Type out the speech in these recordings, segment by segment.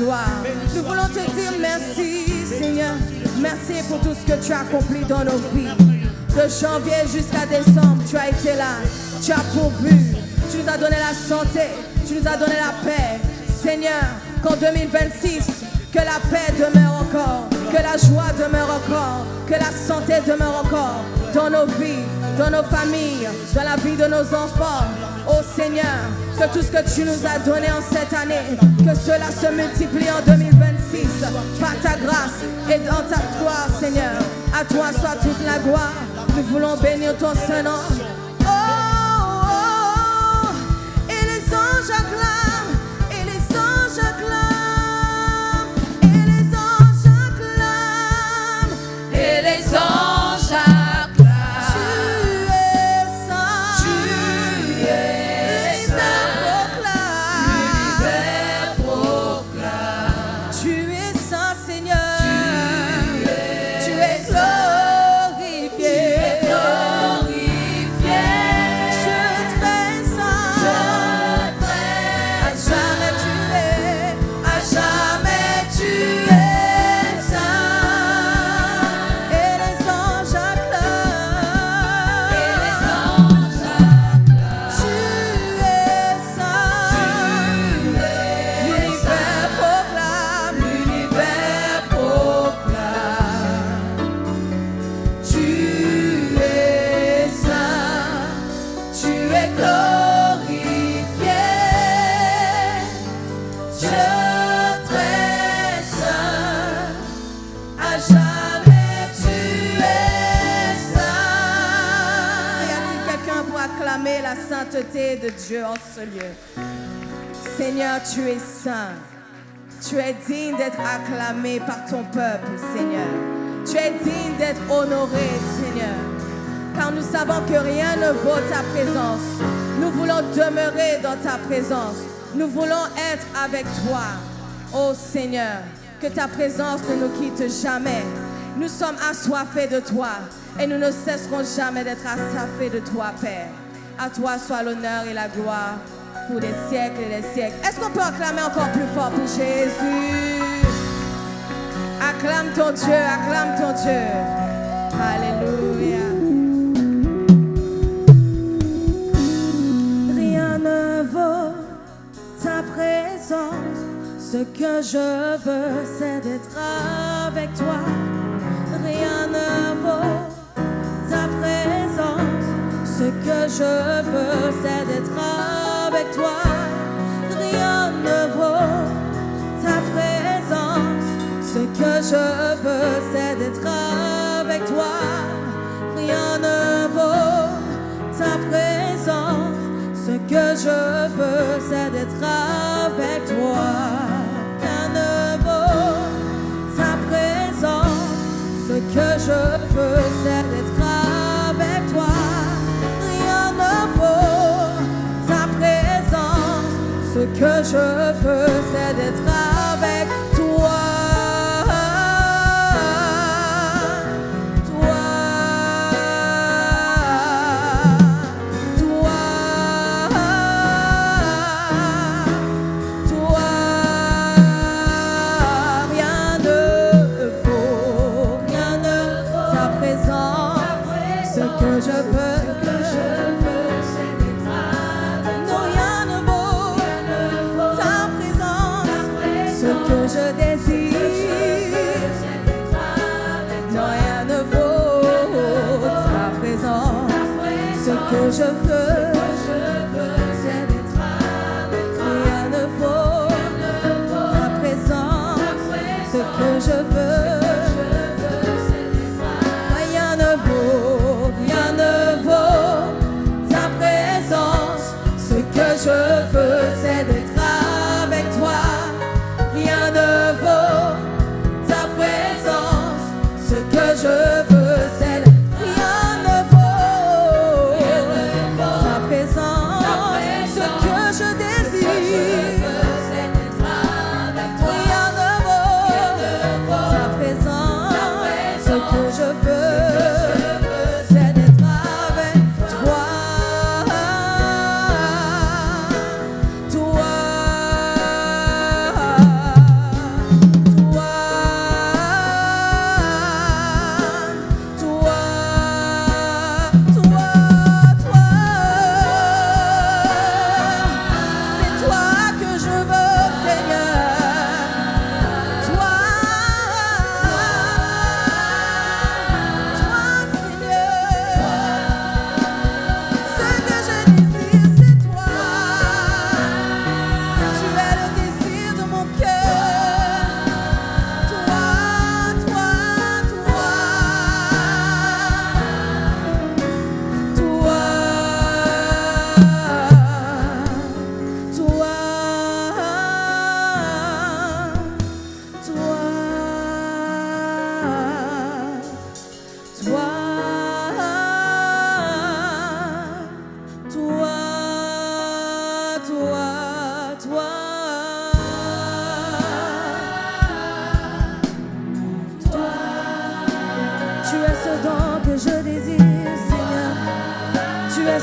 gloire. Nous voulons te dire merci, Seigneur. Merci pour tout ce que tu as accompli dans nos vies. De janvier jusqu'à décembre, tu as été là. Tu as pourvu. Tu nous as donné la santé. Tu nous as donné la paix. Seigneur, qu'en 2026, que la paix demeure encore. Que la joie demeure encore. Que la santé demeure encore dans nos vies, dans nos familles, dans la vie de nos enfants. Oh Seigneur, que tout ce que tu nous as donné en cette année, que cela se multiplie en 2026 par ta grâce et dans ta gloire, Seigneur. À toi soit toute la gloire. Nous voulons bénir ton Saint-Nom. Oh, oh, oh, et les anges acclament, et les anges acclament, et les anges acclament, et les anges acclament. De Dieu en ce lieu. Seigneur, tu es saint. Tu es digne d'être acclamé par ton peuple, Seigneur. Tu es digne d'être honoré, Seigneur. Car nous savons que rien ne vaut ta présence. Nous voulons demeurer dans ta présence. Nous voulons être avec toi. Oh Seigneur, que ta présence ne nous quitte jamais. Nous sommes assoiffés de toi et nous ne cesserons jamais d'être assoiffés de toi, Père. À toi soit l'honneur et la gloire pour les siècles et les siècles. Est-ce qu'on peut acclamer encore plus fort pour Jésus? Acclame ton Dieu, acclame ton Dieu. Alléluia. Rien ne vaut ta présence. Ce que je veux, c'est d'être avec toi. Rien ne vaut ta présence. Ce que je veux, c'est d'être avec toi. Rien ne vaut ta présence. Ce que je veux, c'est d'être avec toi. Rien ne vaut ta présence. Ce que je veux, c'est d'être avec toi. Rien ne vaut ta présence. Ce que je veux, c'est d'être avec toi. Ce que je veux, c'est d'être avec toi. Rien ne vaut ta présence. Ce que je veux. Je désire, non, rien ne vaut ta présence. Ce que je veux, c'est d'être avec toi. Rien ne vaut ta présence. Ce que je veux, rien ne vaut ta présence. Ce que je veux, c'est d'être avec toi. Rien ne vaut ta présence. Ce que je veux, c'est rien ne vaut ta présence. Ce que je désire, rien ne vaut ta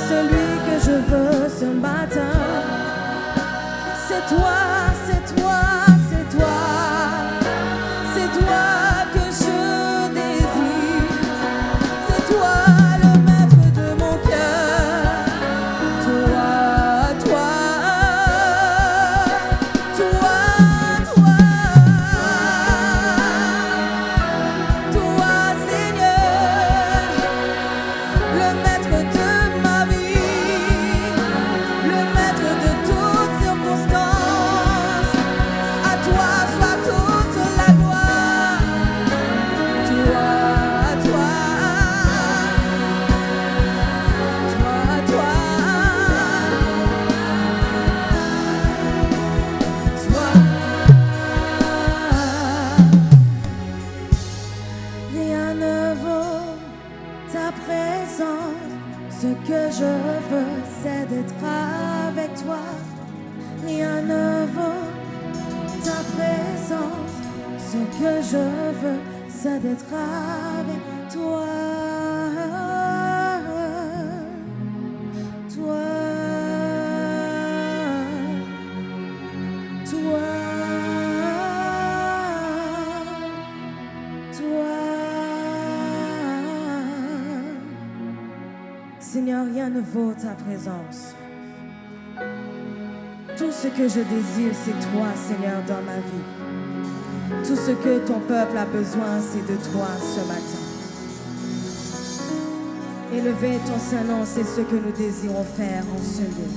celui que je veux ce matin. C'est toi, c'est toi, c'est toi. C'est toi que je désire. C'est toi le maître de mon cœur. Toi, toi, toi, toi, toi, Seigneur, le maître de ma vie, le maître de toutes circonstances. À toi soit toute la gloire. Toi, toi, toi, toi, toi. Rien ne vaut ta présence. Ce que je veux, c'est d'être avec toi. Rien ne vaut ta présence. Ce que je veux, c'est d'être avec toi. Toi, toi, toi. Seigneur, rien ne vaut ta présence. Tout ce que je désire, c'est toi, Seigneur, dans ma vie. Tout ce que ton peuple a besoin, c'est de toi ce matin. Élever ton Saint-Nom, c'est ce que nous désirons faire en ce lieu.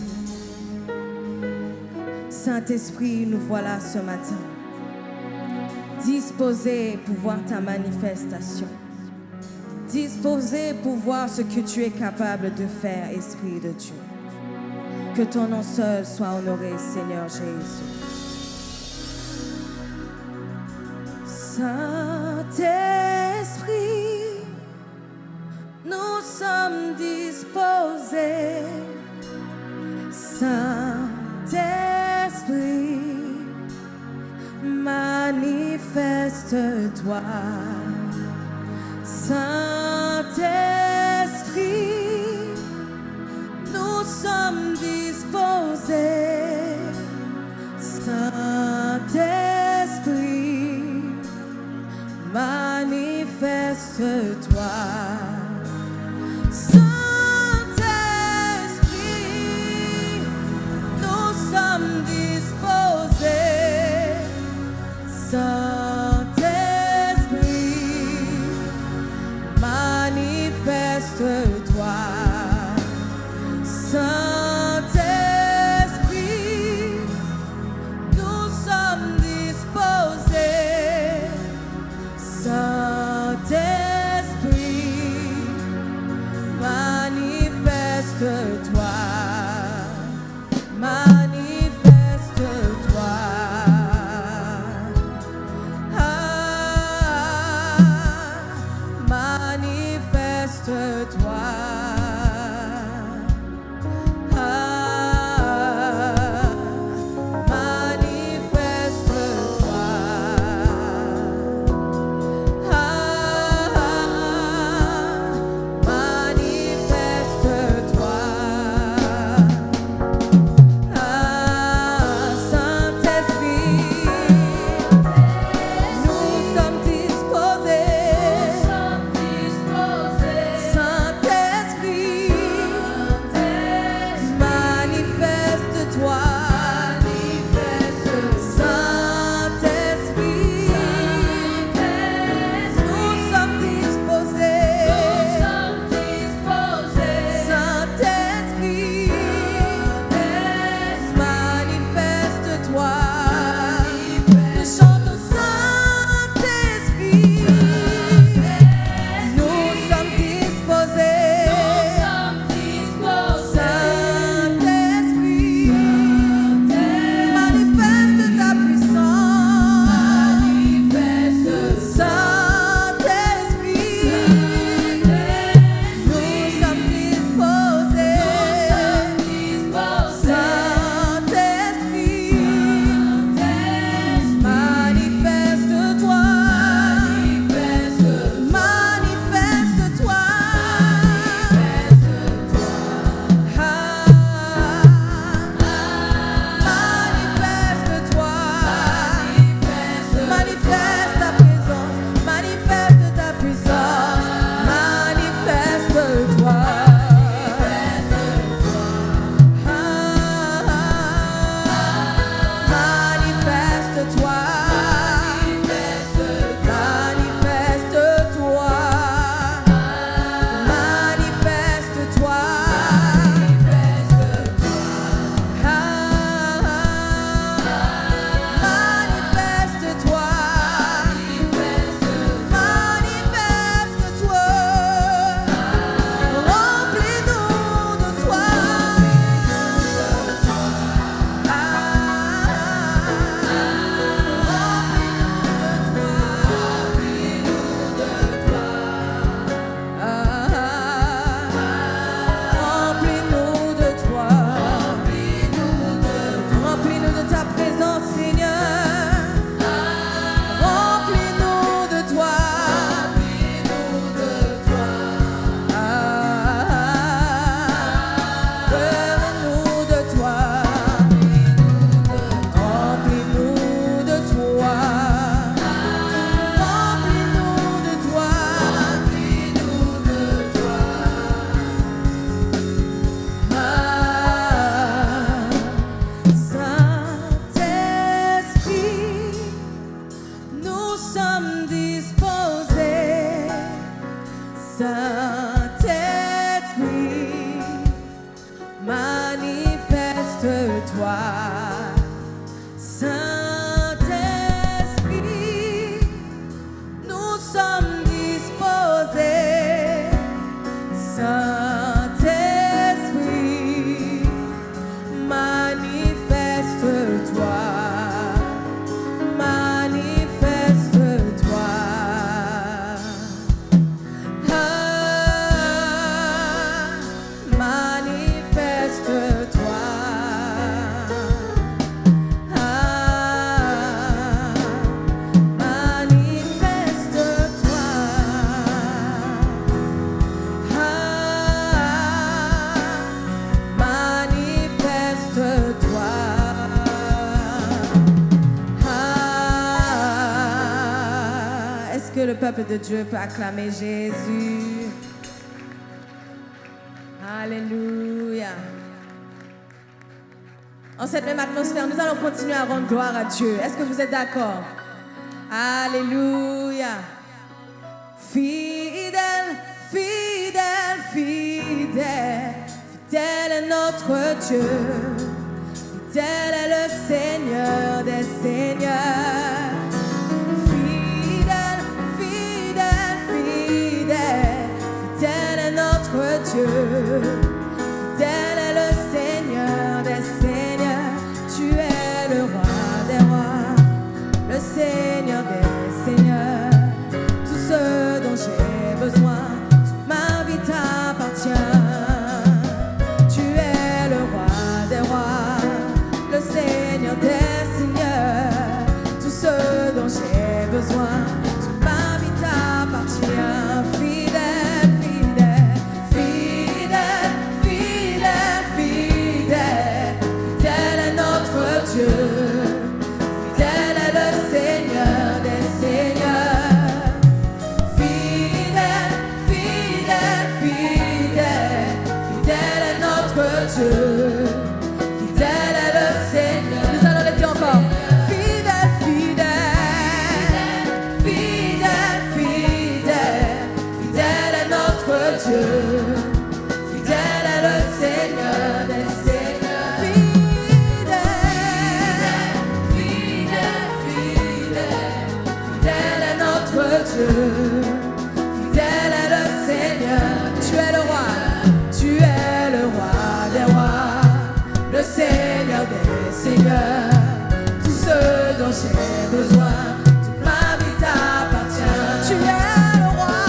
Saint-Esprit, nous voilà ce matin, disposés pour voir ta manifestation, disposés pour voir ce que tu es capable de faire, Esprit de Dieu. Que ton nom seul soit honoré, Seigneur Jésus. Saint-Esprit, nous sommes disposés. Saint-Esprit, manifeste-toi. Saint-Esprit, nous sommes disposés. Saint-Esprit, manifeste-toi. Saint-Esprit, nous sommes disposés. Saint-Esprit, manifeste-toi. sommes disposés, Saint-Esprit, manifeste-toi. Saint-Esprit, nous sommes disposés, Saint-Esprit, manifeste-toi. Est-ce que le peuple de Dieu peut acclamer Jésus? Alléluia. En cette même atmosphère, nous allons continuer à rendre gloire à Dieu. Est-ce que vous êtes d'accord? Alléluia. Fidèle, fidèle, fidèle, fidèle est notre Dieu. Fidèle est le Seigneur des Seigneurs. Dieu, fidèle est le Seigneur des Seigneurs. Tu es le roi des rois, le Seigneur des Seigneurs. Tout ce dont j'ai besoin, toute ma vie t'appartient. Tu es le roi des rois, le Seigneur des Seigneurs. Tout ce dont j'ai besoin, toute ma vie t'appartient. Fidèle, Dieu, fidèle est le Seigneur des Seigneurs. Fidèle, fidèle, fidèle, fidèle est notre Dieu. Fidèle est le Seigneur. Nous allons le dire encore. Fidèle, fidèle, fidèle, fidèle, fidèle est notre Dieu. Fidèle est le Seigneur des Seigneurs. Dieu, fidèle est le Seigneur. Tu es le roi, tu es le roi des rois, le Seigneur des Seigneurs. Tout ce dont j'ai besoin, toute ma vie t'appartient. Tu es le roi,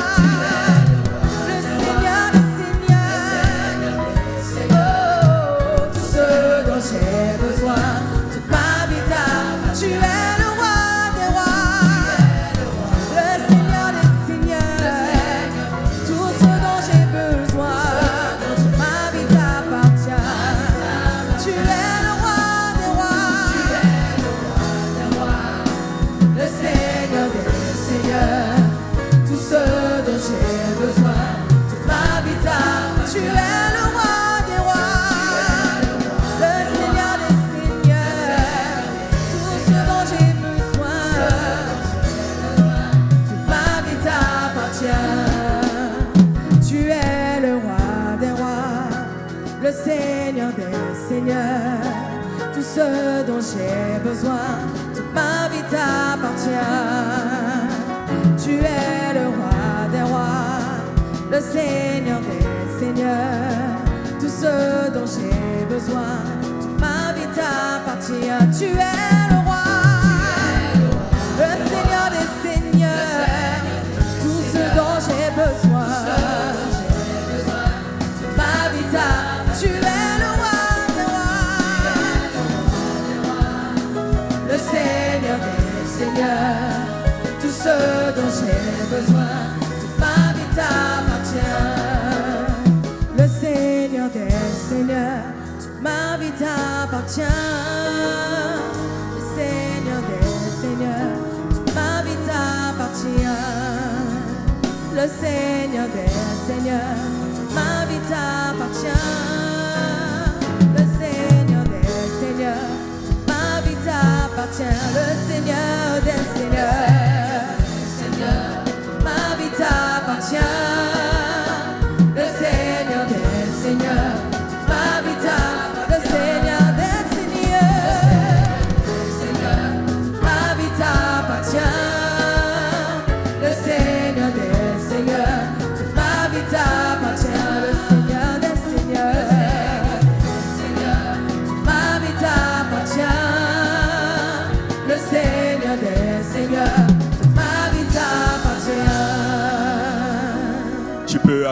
le Seigneur des Seigneurs. Oh, tout ce dont j'ai besoin, toute ma vie t'appartient. Tu es le roi des rois. Tu es le roi des rois, le Seigneur des Seigneurs. Tout ce dont j'ai besoin, toute ma vie t'appartient. Tu es le roi des rois, le Seigneur des Seigneurs. Tout ce dont j'ai besoin, toute ma vie t'appartient. Tu es le roi des rois, le Seigneur des Seigneur, tout ce dont j'ai besoin, toute ma vie t'appartient. Tu es le roi, le Seigneur des Seigneurs, tout ce dont j'ai besoin, toute ma vie t'appartient. Tu es le roi des rois, le Seigneur des Seigneurs, tout ce dont j'ai besoin, toute ma vie t'appartient. Seigneur, toute ma vie t'appartient. Le Seigneur des Seigneurs, toute ma vie t'appartient. Le Seigneur des Seigneurs, toute ma vie t'appartient. Le Seigneur des Seigneurs, toute ma vie t'appartient. Le Seigneur des Seigneurs.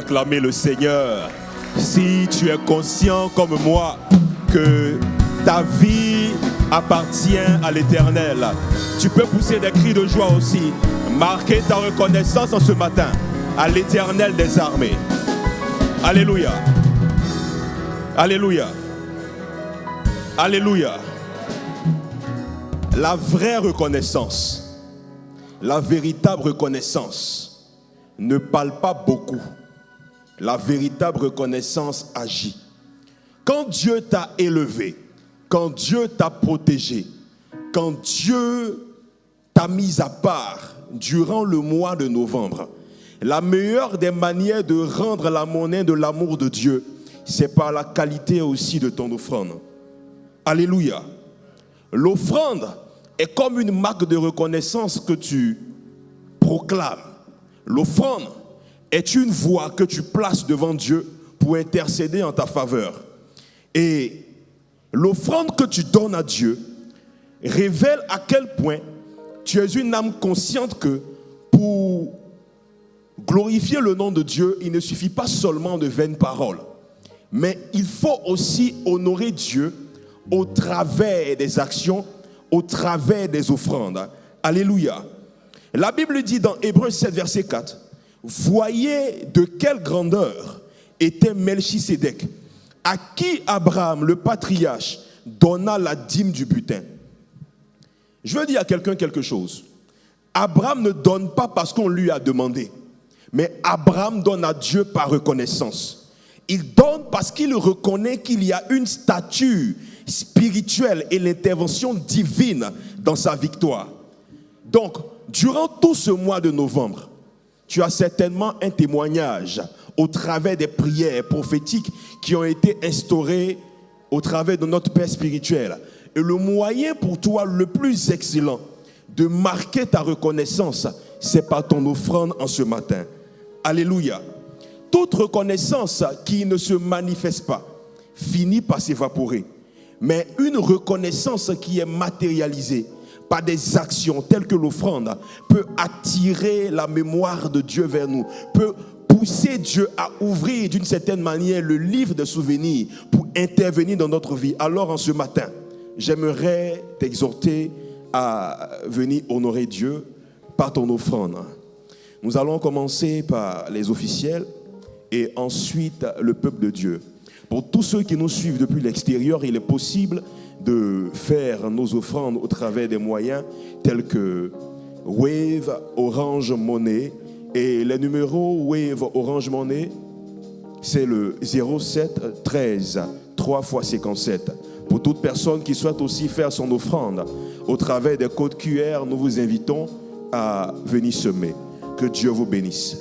acclamer le Seigneur. Si tu es conscient comme moi que ta vie appartient à l'Éternel, tu peux pousser des cris de joie aussi. Marquer ta reconnaissance en ce matin à l'Éternel des armées. Alléluia. Alléluia. Alléluia. La vraie reconnaissance, la véritable reconnaissance ne parle pas beaucoup. La véritable reconnaissance agit. Quand Dieu t'a élevé, quand Dieu t'a protégé, quand Dieu t'a mis à part durant le mois de novembre, la meilleure des manières de rendre la monnaie de l'amour de Dieu, c'est par la qualité aussi de ton offrande. Alléluia. L'offrande est comme une marque de reconnaissance que tu proclames. L'offrande est une voix que tu places devant Dieu pour intercéder en ta faveur. Et l'offrande que tu donnes à Dieu révèle à quel point tu es une âme consciente que pour glorifier le nom de Dieu, il ne suffit pas seulement de vaines paroles, mais il faut aussi honorer Dieu au travers des actions, au travers des offrandes. Alléluia. La Bible dit dans Hébreux 7, verset 4, « Voyez de quelle grandeur était Melchisédek, à qui Abraham, le patriarche, donna la dîme du butin. » Je veux dire à quelqu'un quelque chose. Abraham ne donne pas parce qu'on lui a demandé, mais Abraham donne à Dieu par reconnaissance. Il donne parce qu'il reconnaît qu'il y a une stature spirituelle et l'intervention divine dans sa victoire. Donc, durant tout ce mois de novembre, tu as certainement un témoignage au travers des prières prophétiques qui ont été instaurées au travers de notre Père spirituel. Et le moyen pour toi le plus excellent de marquer ta reconnaissance, c'est par ton offrande en ce matin. Alléluia. Toute reconnaissance qui ne se manifeste pas finit par s'évaporer. Mais une reconnaissance qui est matérialisée par des actions telles que l'offrande peut attirer la mémoire de Dieu vers nous, peut pousser Dieu à ouvrir d'une certaine manière le livre de souvenirs pour intervenir dans notre vie. Alors en ce matin, j'aimerais t'exhorter à venir honorer Dieu par ton offrande. Nous allons commencer par les officiels et ensuite le peuple de Dieu. Pour tous ceux qui nous suivent depuis l'extérieur, il est possible de faire nos offrandes au travers des moyens tels que Wave, Orange Money. Et les numéros Wave, Orange Money, c'est le 07 13 3 x 57. Pour toute personne qui souhaite aussi faire son offrande au travers des codes QR, nous vous invitons à venir semer. Que Dieu vous bénisse.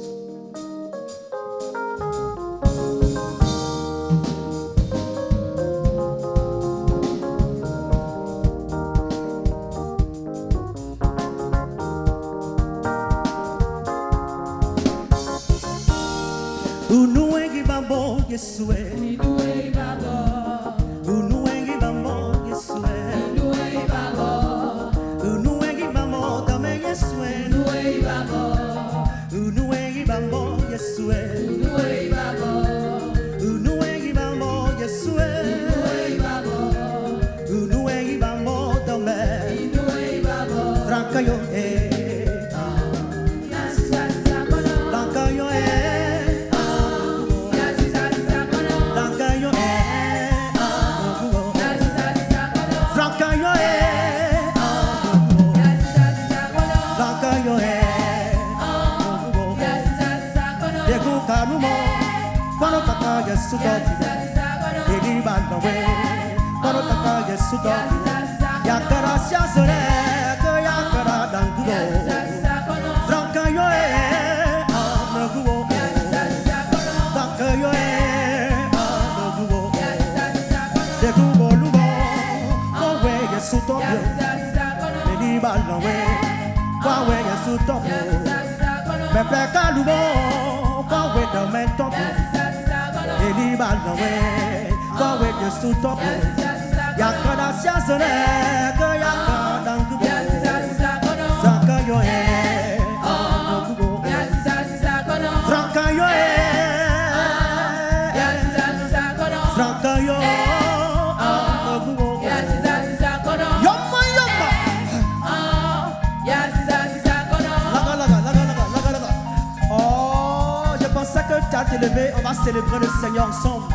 t'élever, on va célébrer le Seigneur ensemble.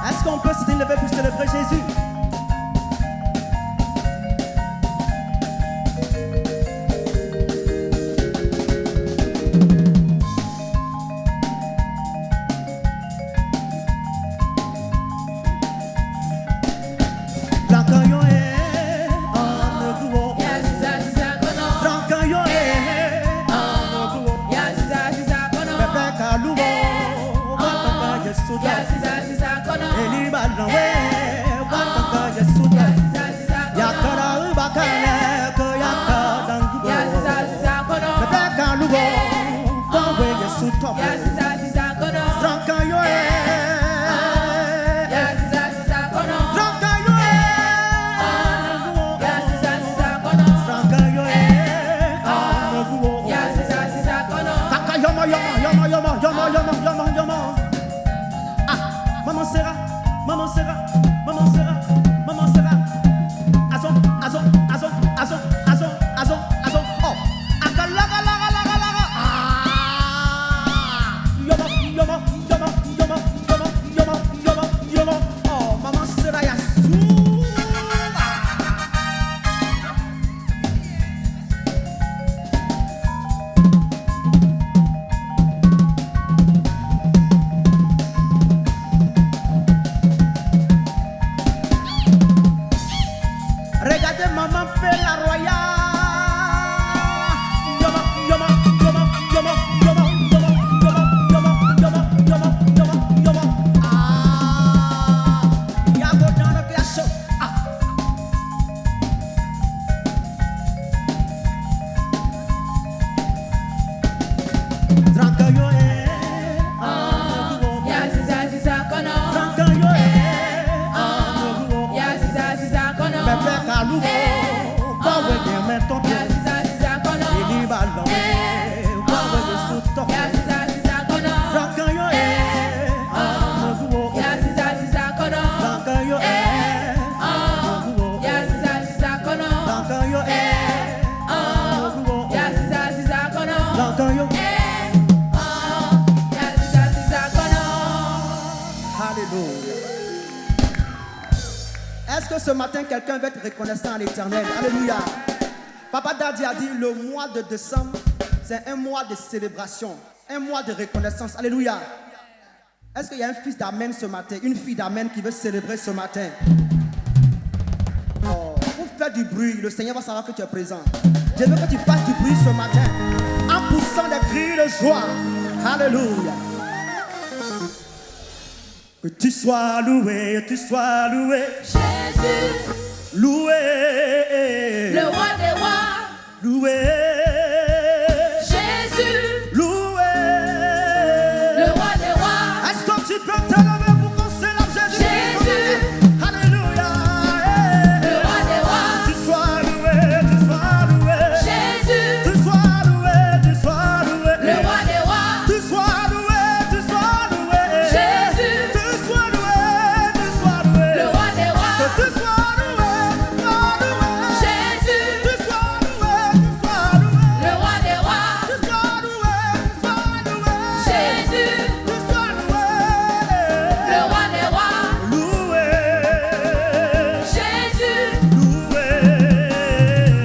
Est-ce qu'on peut s'élever pour célébrer Jésus? Est-ce que ce matin, quelqu'un va être reconnaissant à l'Éternel? Alléluia. Papa Daddy a dit, le mois de décembre, c'est un mois de célébration, un mois de reconnaissance. Alléluia. Est-ce qu'il y a un fils d'Amen ce matin, une fille d'Amen qui veut célébrer ce matin? Oh, pour faire du bruit, le Seigneur va savoir que tu es présent. Je veux que tu fasses du bruit ce matin, en poussant des cris de joie. Alléluia. Que tu sois loué, Jésus, loué, le roi des rois, loué, Jésus, loué, le roi des rois. Est-ce que tu peux te lever pour qu'on célèbre Jésus? Jésus, alléluia, le roi des rois. tu sois loué, Jésus, tu sois loué, le roi des rois. tu sois loué, Jésus, tu sois loué, le roi des rois. que tu sois loué, Jésus, tu sois loué, le roi des rois. tu sois loué, Jésus, tu sois loué, le roi des rois. loué, Jésus, loué,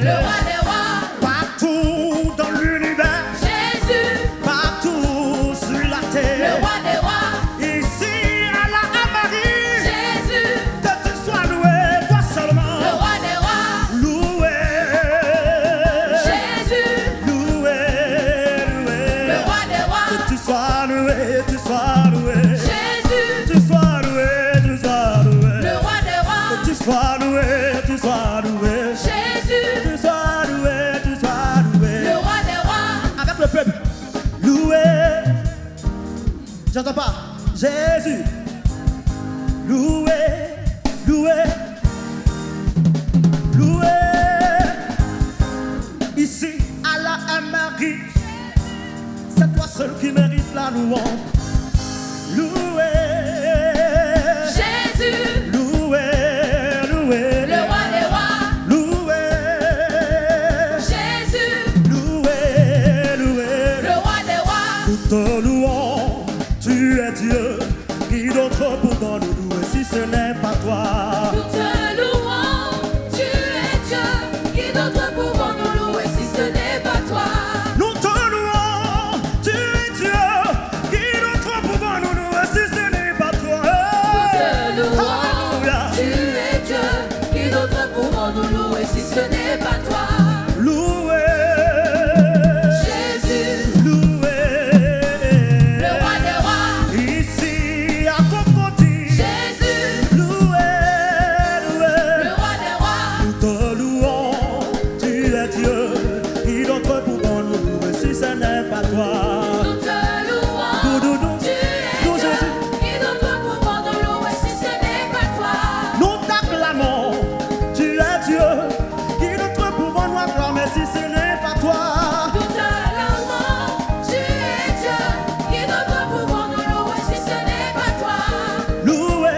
le roi des rois. partout dans l'univers, Jésus, partout sur la le terre, roi des rois. ici à la Marie, Jésus, que tu sois loué, toi le seulement, roi des rois. loué, Jésus, loué, le roi des rois. que tu sois loué, Jésus, tu sois loué, le roi des rois. tu sois loué, Jésus, tu sois loué, le roi des rois. avec le peuple, loué, j'entends pas, Jésus, loué, ici à la Marie, c'est toi seul qui mérite la louange, loué, Jésus, loué, le roi des rois. loué, Jésus, loué, le roi des rois. toute louange pas toi. Nous te louons. Tu es Dieu. Qui d'autre pouvons nous louer si ce n'est pas toi? Nous t'acclamons, tu es Dieu. Qui d'autre pouvons nous acclamer si ce n'est pas toi? Nous te louons. Tu es Dieu. Qui d'autre pouvons nous louer si ce n'est pas toi? Loué,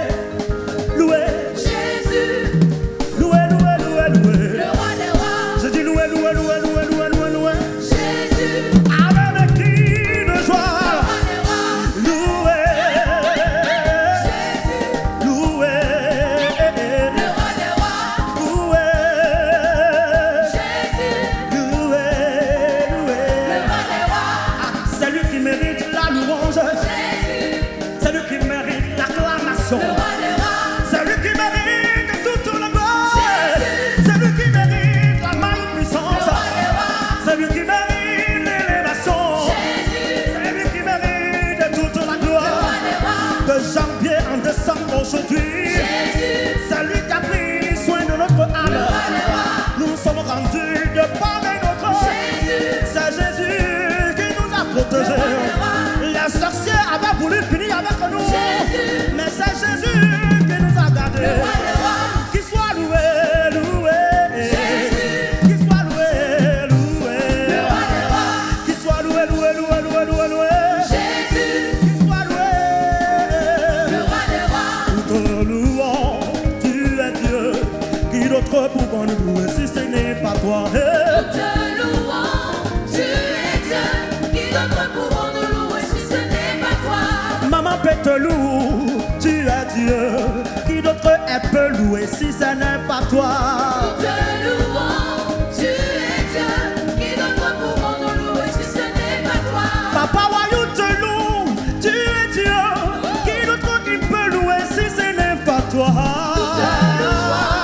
loué, Jésus, loué, loué, loué, loué. le roi des rois. Je dis loué, loué, loué, loué, loué, loué, loué. Jésus, Avec des cris de le joie. roi des rois. Loué, Jésus, loué, le roi des rois. loué, Jésus, loué, le loué. roi des rois. C'est lui qui mérite la louange. Jésus, C'est lui qui mérite l'acclamation. le roi des rois. C'est lui qui mérite toute la gloire. C'est lui qui mérite la magnificence. C'est lui qui mérite l'élévation. C'est lui qui mérite toute la gloire. De janvier en décembre aujourd'hui, c'est lui qui a pris soin de notre âme. Nous sommes rendus de part et d'autre. C'est Jésus qui nous a protégés. Les sorciers avaient voulu finir avec nous, mais c'est Jésus qui nous a gardés. Qu'il soit loué, loué. Qu'il soit loué, loué. Qu'il soit loué, loué, loué, loué, loué, loué. Qu'il soit loué. Nous te louons, tu es Dieu. Qui d'autre pouvons nous louer si ce n'est pas toi? Nous te louons, tu es Dieu. Qui d'autre pouvons nous louer si ce n'est pas toi? Maman peut te louer, tu es Dieu. Qui d'autre elle peut louer si ce n'est pas toi? Nous te louons, tu es Dieu. Qui d'autre pouvons nous louer si ce n'est pas toi? Papa Wayou te loue, tu es Dieu. Qui d'autre qui peut louer si ce n'est pas toi? Nous te louons,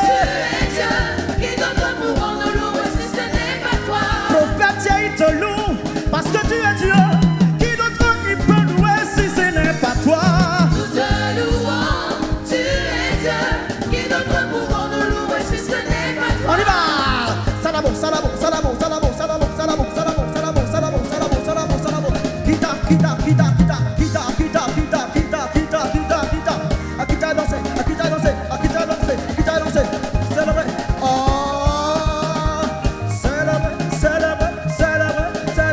tu es Dieu. Qui d'autre pouvons nous louer si ce n'est pas toi? Prophète, il te loue parce que tu es Dieu. Qui d'autre qui peut louer si ce n'est pas toi? Nous te louons, tu es Dieu. Qui d'autre pouvons nous louer si ce n'est pas toi? On y va! Salabo, salabo, salabo, salabo, salabo, salabo, salabo, salabo, salabo, salabo, salabo, salabo. Kita, kita, kita, kita, kita, kita, kita, kita, kita, kita, kita. Akita danser, akita danser, akita danser, akita danser. Célébrer. Oh, célébrer, célébrer, célébrer, célébrer.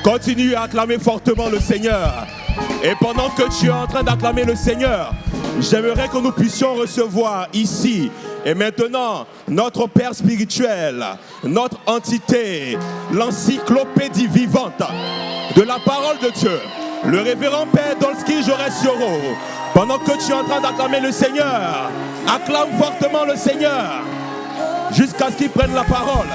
Continue à acclamer fortement le Seigneur. Et pendant que tu es en train d'acclamer le Seigneur, j'aimerais que nous puissions recevoir ici et maintenant notre Père spirituel, notre entité, l'encyclopédie vivante de la parole de Dieu, le révérend Père Dolski Joresioro. Pendant que tu es en train d'acclamer le Seigneur, acclame fortement le Seigneur jusqu'à ce qu'il prenne la parole.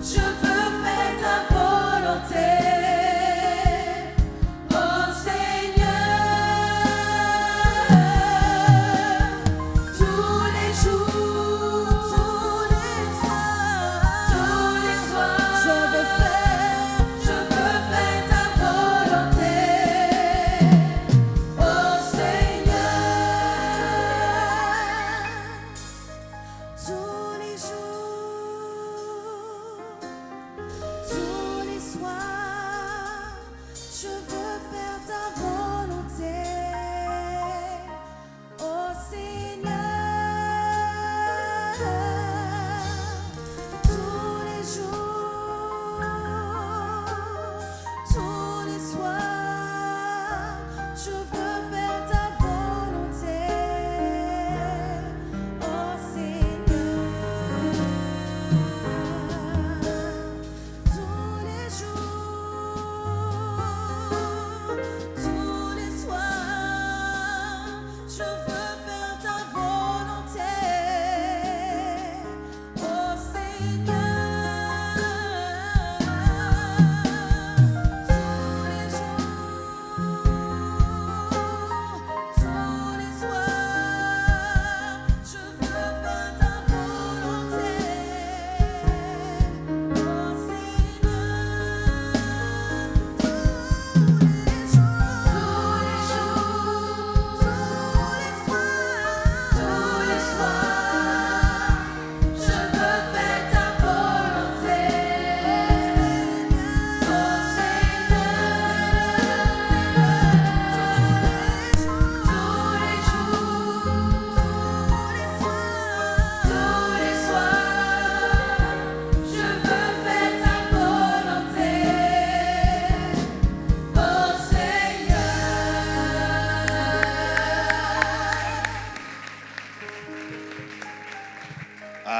Je veux faire ta volonté.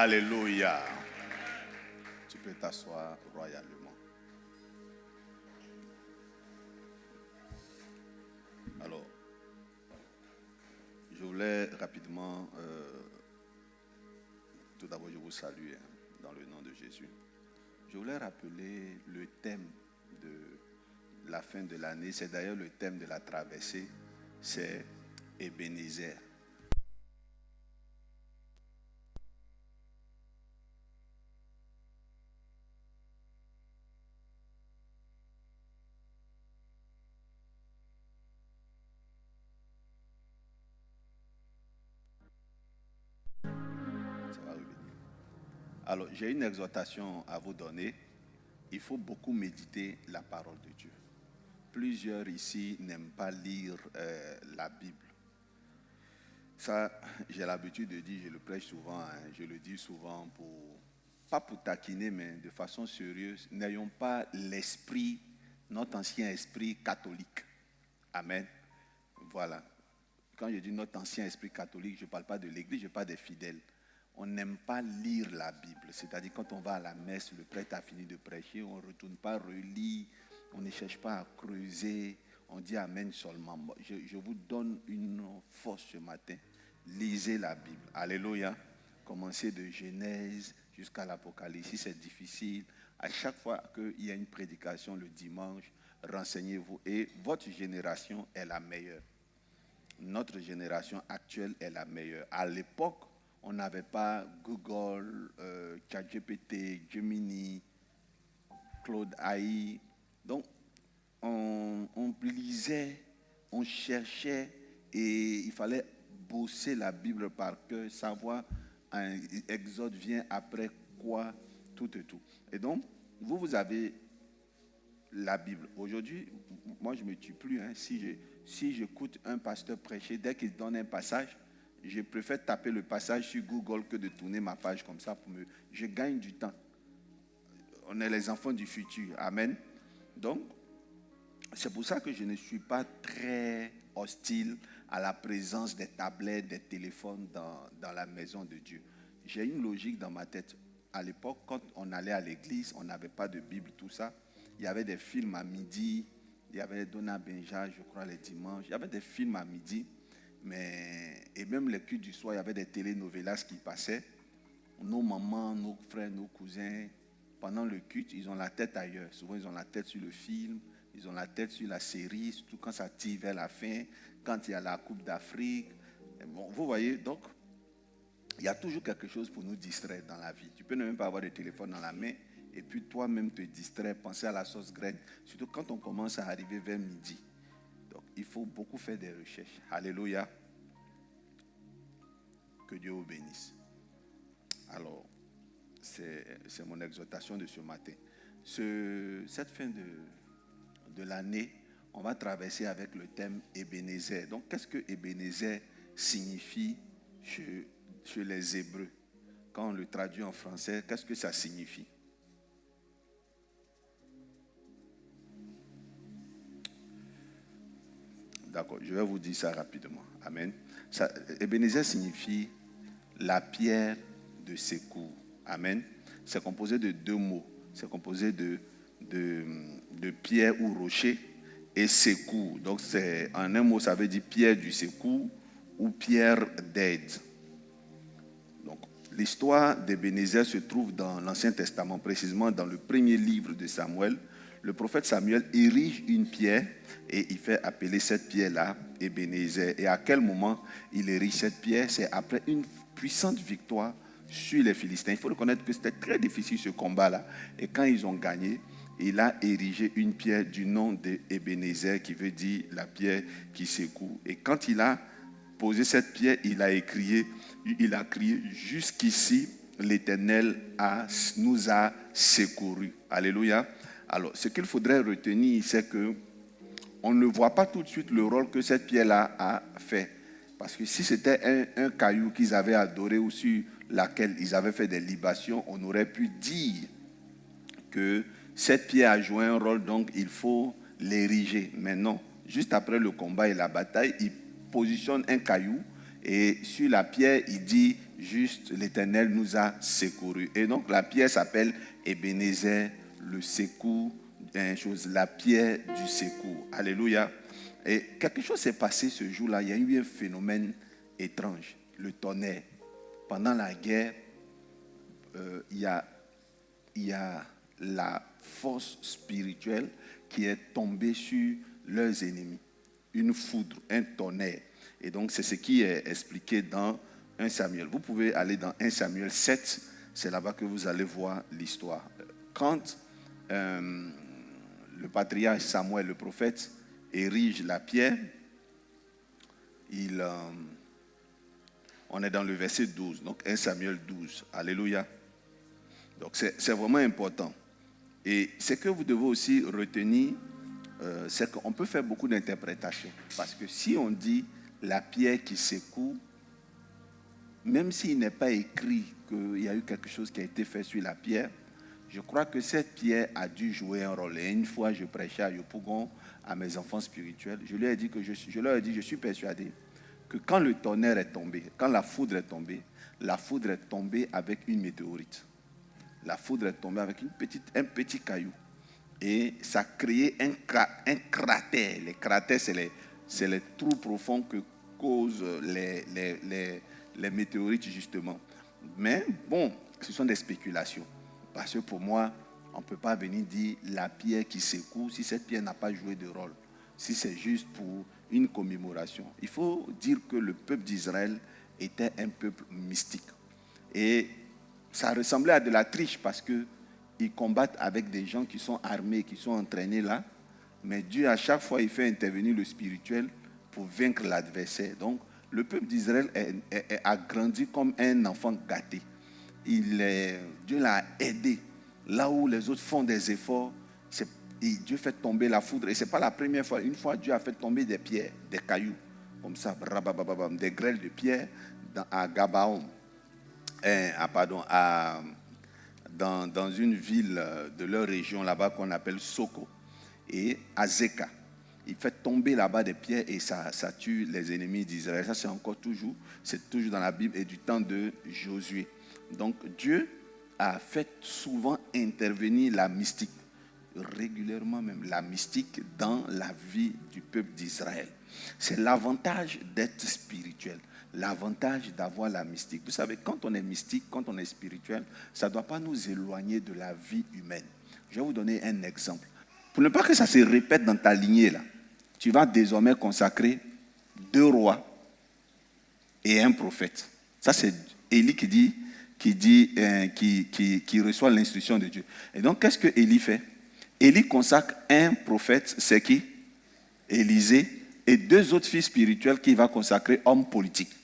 Alléluia. Tu peux t'asseoir royalement. Alors, je voulais rapidement, tout d'abord je vous salue dans le nom de Jésus. Je voulais rappeler le thème de la fin de l'année. C'est d'ailleurs le thème de la traversée. C'est Ebenezer. Alors, j'ai une exhortation à vous donner. Il faut beaucoup méditer la parole de Dieu. Plusieurs ici n'aiment pas lire la Bible. Ça, j'ai l'habitude de dire, je le prêche souvent, je le dis souvent, pas pour taquiner, mais de façon sérieuse. N'ayons pas l'esprit, notre ancien esprit catholique. Amen. Voilà. Quand je dis notre ancien esprit catholique, je ne parle pas de l'Église, je parle des fidèles. On n'aime pas lire la Bible. C'est-à-dire quand on va à la messe, le prêtre a fini de prêcher, on ne retourne pas relire, on ne cherche pas à creuser, on dit Amen seulement. Je vous donne une force ce matin. Lisez la Bible. Alléluia. Commencez de Genèse jusqu'à l'Apocalypse. Si c'est difficile, à chaque fois qu'il y a une prédication le dimanche, renseignez-vous. Et votre génération est la meilleure. Notre génération actuelle est la meilleure. À l'époque, on n'avait pas Google, ChatGPT, Gemini, Claude AI. Donc, on lisait, on cherchait et il fallait bosser la Bible par cœur, savoir un Exode vient après quoi, tout et tout. Et donc, vous avez la Bible. Aujourd'hui, moi je ne me tue plus. Si j'écoute un pasteur prêcher, dès qu'il donne un passage, je préfère taper le passage sur Google que de tourner ma page comme ça. Je gagne du temps. On est les enfants du futur. Amen. Donc, c'est pour ça que je ne suis pas très hostile à la présence des tablettes, des téléphones dans la maison de Dieu. J'ai une logique dans ma tête. À l'époque, quand on allait à l'église, on n'avait pas de Bible, tout ça. Il y avait des films à midi. Il y avait Donna Benja, je crois, les dimanches. Il y avait des films à midi. Et même les cultes du soir, il y avait des telenovelas qui passaient. Nos mamans, nos frères, nos cousins, pendant le culte, ils ont la tête ailleurs. Souvent, ils ont la tête sur le film, ils ont la tête sur la série, surtout quand ça tire vers la fin, quand il y a la Coupe d'Afrique. Bon, vous voyez, donc, il y a toujours quelque chose pour nous distraire dans la vie. Tu peux ne même pas avoir de téléphone dans la main et puis toi-même te distraire, penser à la sauce grecque, surtout quand on commence à arriver vers midi. Donc, il faut beaucoup faire des recherches. Alléluia. Que Dieu vous bénisse. Alors, c'est mon exhortation de ce matin. Cette fin de l'année, on va traverser avec le thème Ebenezer. Donc, qu'est-ce que Ebenezer signifie chez les Hébreux? Quand on le traduit en français, qu'est-ce que ça signifie? D'accord, je vais vous dire ça rapidement. Amen. Ebenezer signifie la pierre de secours. Amen. C'est composé de deux mots. C'est composé de pierre ou rocher et secours. Donc, en un mot, ça veut dire pierre du secours ou pierre d'aide. Donc, l'histoire d'Ebenezer se trouve dans l'Ancien Testament, précisément dans le premier livre de Samuel. Le prophète Samuel érige une pierre et il fait appeler cette pierre-là Ebenezer. Et à quel moment il érige cette pierre? C'est après une puissante victoire sur les Philistins. Il faut reconnaître que c'était très difficile ce combat-là. Et quand ils ont gagné, il a érigé une pierre du nom d'Ebenezer qui veut dire la pierre qui secoue. Et quand il a posé cette pierre, il a crié jusqu'ici l'Éternel nous a secourus. Alléluia. Alors, ce qu'il faudrait retenir, c'est que on ne voit pas tout de suite le rôle que cette pierre-là a fait. Parce que si c'était un caillou qu'ils avaient adoré ou sur laquelle ils avaient fait des libations, on aurait pu dire que cette pierre a joué un rôle, donc il faut l'ériger. Mais non, juste après le combat et la bataille, il positionne un caillou et sur la pierre, il dit juste l'Éternel nous a secourus. Et donc la pierre s'appelle Ebenezer, le secours, la pierre du secours. Alléluia. Et quelque chose s'est passé ce jour-là. Il y a eu un phénomène étrange, le tonnerre. Pendant la guerre, il y a la force spirituelle qui est tombée sur leurs ennemis. Une foudre, un tonnerre. Et donc c'est ce qui est expliqué dans 1 Samuel. Vous pouvez aller dans 1 Samuel 7, c'est là-bas que vous allez voir l'histoire. Quand le patriarche Samuel, le prophète, érige la pierre, on est dans le verset 12, donc 1 Samuel 12. Alléluia. Donc c'est vraiment important. Et ce que vous devez aussi retenir, c'est qu'on peut faire beaucoup d'interprétations. Parce que si on dit la pierre qui secoue, même s'il n'est pas écrit qu'il y a eu quelque chose qui a été fait sur la pierre, je crois que cette pierre a dû jouer un rôle. Et une fois, je prêchais à Yopougon, à mes enfants spirituels, je leur ai dit je suis persuadé que quand le tonnerre est tombé, quand la foudre est tombée avec une météorite. La foudre est tombée avec un petit caillou. Et ça a créé un cratère. Les cratères, c'est les trous profonds que causent les météorites, justement. Mais bon, ce sont des spéculations. Parce que pour moi, on ne peut pas venir dire la pierre qui secoue si cette pierre n'a pas joué de rôle. Si c'est juste pour une commémoration. Il faut dire que le peuple d'Israël était un peuple mystique. Et ça ressemblait à de la triche parce qu'ils combattent avec des gens qui sont armés, qui sont entraînés là. Mais Dieu, à chaque fois, il fait intervenir le spirituel pour vaincre l'adversaire. Donc, le peuple d'Israël a grandi comme un enfant gâté. Dieu l'a aidé. Là où les autres font des efforts, Dieu fait tomber la foudre. Et ce n'est pas la première fois. Une fois, Dieu a fait tomber des pierres, des cailloux, comme ça, des grêles de pierres à Gabaon. Dans une ville de leur région là-bas qu'on appelle Soko et Azeka. Il fait tomber là-bas des pierres et ça tue les ennemis d'Israël. Ça, c'est toujours dans la Bible et du temps de Josué. Donc Dieu a fait souvent intervenir la mystique, régulièrement même la mystique dans la vie du peuple d'Israël. C'est l'avantage d'être spirituel. L'avantage d'avoir la mystique. Vous savez, quand on est mystique, quand on est spirituel, ça ne doit pas nous éloigner de la vie humaine. Je vais vous donner un exemple. Pour ne pas que ça se répète dans ta lignée, là, tu vas désormais consacrer 2 rois et un prophète. Ça, c'est Élie qui reçoit l'instruction de Dieu. Et donc, qu'est-ce que Élie fait? Élie consacre un prophète, c'est qui? Élisée, et 2 autres fils spirituels qu'il va consacrer hommes politiques.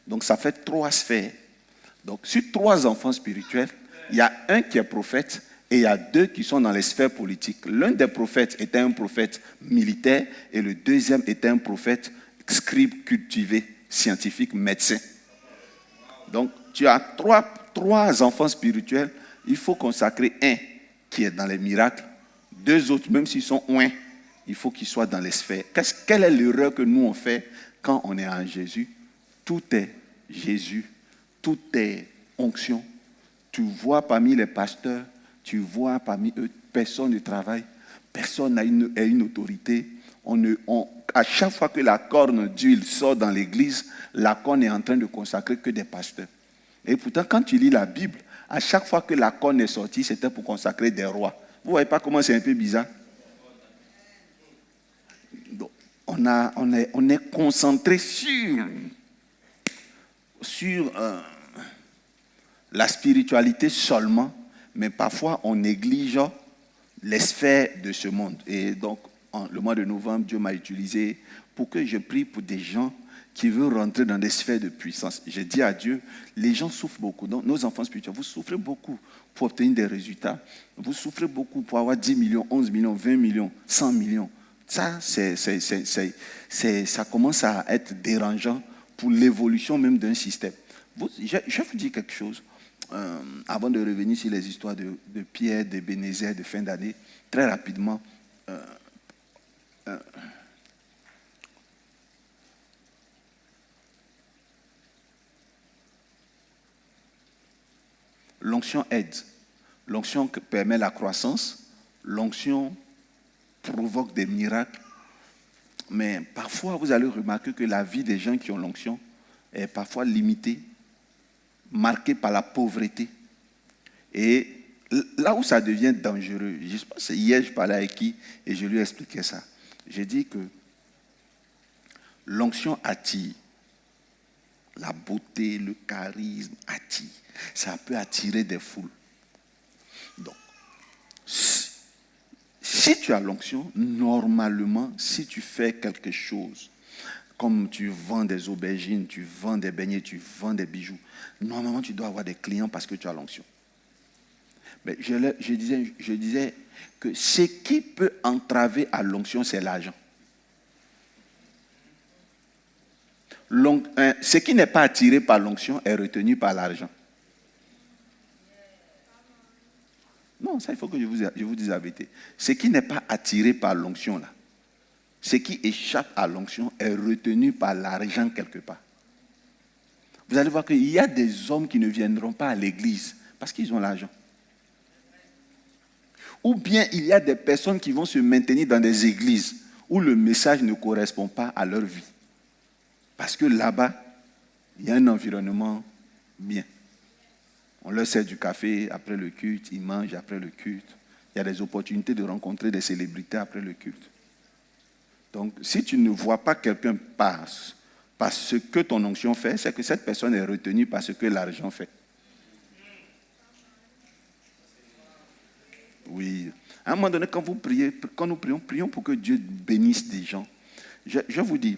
Donc ça fait 3 sphères. Donc sur 3 enfants spirituels, il y a un qui est prophète et il y a 2 qui sont dans les sphères politiques. L'un des prophètes était un prophète militaire et le deuxième était un prophète scribe cultivé, scientifique, médecin. Donc tu as 3 enfants spirituels, il faut consacrer un qui est dans les miracles, 2 autres, même s'ils sont loin, il faut qu'ils soient dans les sphères. Quelle est l'erreur que nous on fait quand on est en Jésus? Tout est Jésus, tout est onction. Tu vois parmi les pasteurs, tu vois parmi eux, personne ne travaille, personne n'a une autorité. À chaque fois que la corne d'huile sort dans l'église, la corne est en train de consacrer que des pasteurs. Et pourtant, quand tu lis la Bible, à chaque fois que la corne est sortie, c'était pour consacrer des rois. Vous ne voyez pas comment c'est un peu bizarre? Donc, on est concentré sur la spiritualité seulement, mais parfois on néglige les sphères de ce monde. Et donc, le mois de novembre, Dieu m'a utilisé pour que je prie pour des gens qui veulent rentrer dans des sphères de puissance. J'ai dit à Dieu, les gens souffrent beaucoup. Donc, nos enfants spirituels, vous souffrez beaucoup pour obtenir des résultats. Vous souffrez beaucoup pour avoir 10 millions, 11 millions, 20 millions, 100 millions. Ça, ça commence à être dérangeant pour l'évolution même d'un système. Je vais vous dire quelque chose. Avant de revenir sur les histoires de Pierre, d'Ebenezer, de fin d'année, très rapidement, l'onction aide. L'onction permet la croissance. L'onction provoque des miracles. Mais parfois, vous allez remarquer que la vie des gens qui ont l'onction est parfois limitée, marquée par la pauvreté. Et là où ça devient dangereux, je sais pas, c'est hier je parlais avec qui et je lui expliquais ça. J'ai dit que l'onction attire. La beauté, le charisme attire. Ça peut attirer des foules. Donc, si tu as l'onction, normalement, si tu fais quelque chose, comme tu vends des aubergines, tu vends des beignets, tu vends des bijoux, normalement, tu dois avoir des clients parce que tu as l'onction. Mais je disais que ce qui peut entraver à l'onction, c'est l'argent. Ce qui n'est pas attiré par l'onction est retenu par l'argent. Non, ça, il faut que je vous dise la vérité. Ce qui n'est pas attiré par l'onction, là, ce qui échappe à l'onction est retenu par l'argent quelque part. Vous allez voir qu'il y a des hommes qui ne viendront pas à l'église parce qu'ils ont l'argent. Ou bien il y a des personnes qui vont se maintenir dans des églises où le message ne correspond pas à leur vie. Parce que là-bas, il y a un environnement bien. On leur sert du café après le culte, ils mangent après le culte. Il y a des opportunités de rencontrer des célébrités après le culte. Donc, si tu ne vois pas quelqu'un par ce que ton onction fait, c'est que cette personne est retenue par ce que l'argent fait. Oui. À un moment donné, quand nous prions pour que Dieu bénisse des gens. Je vous dis,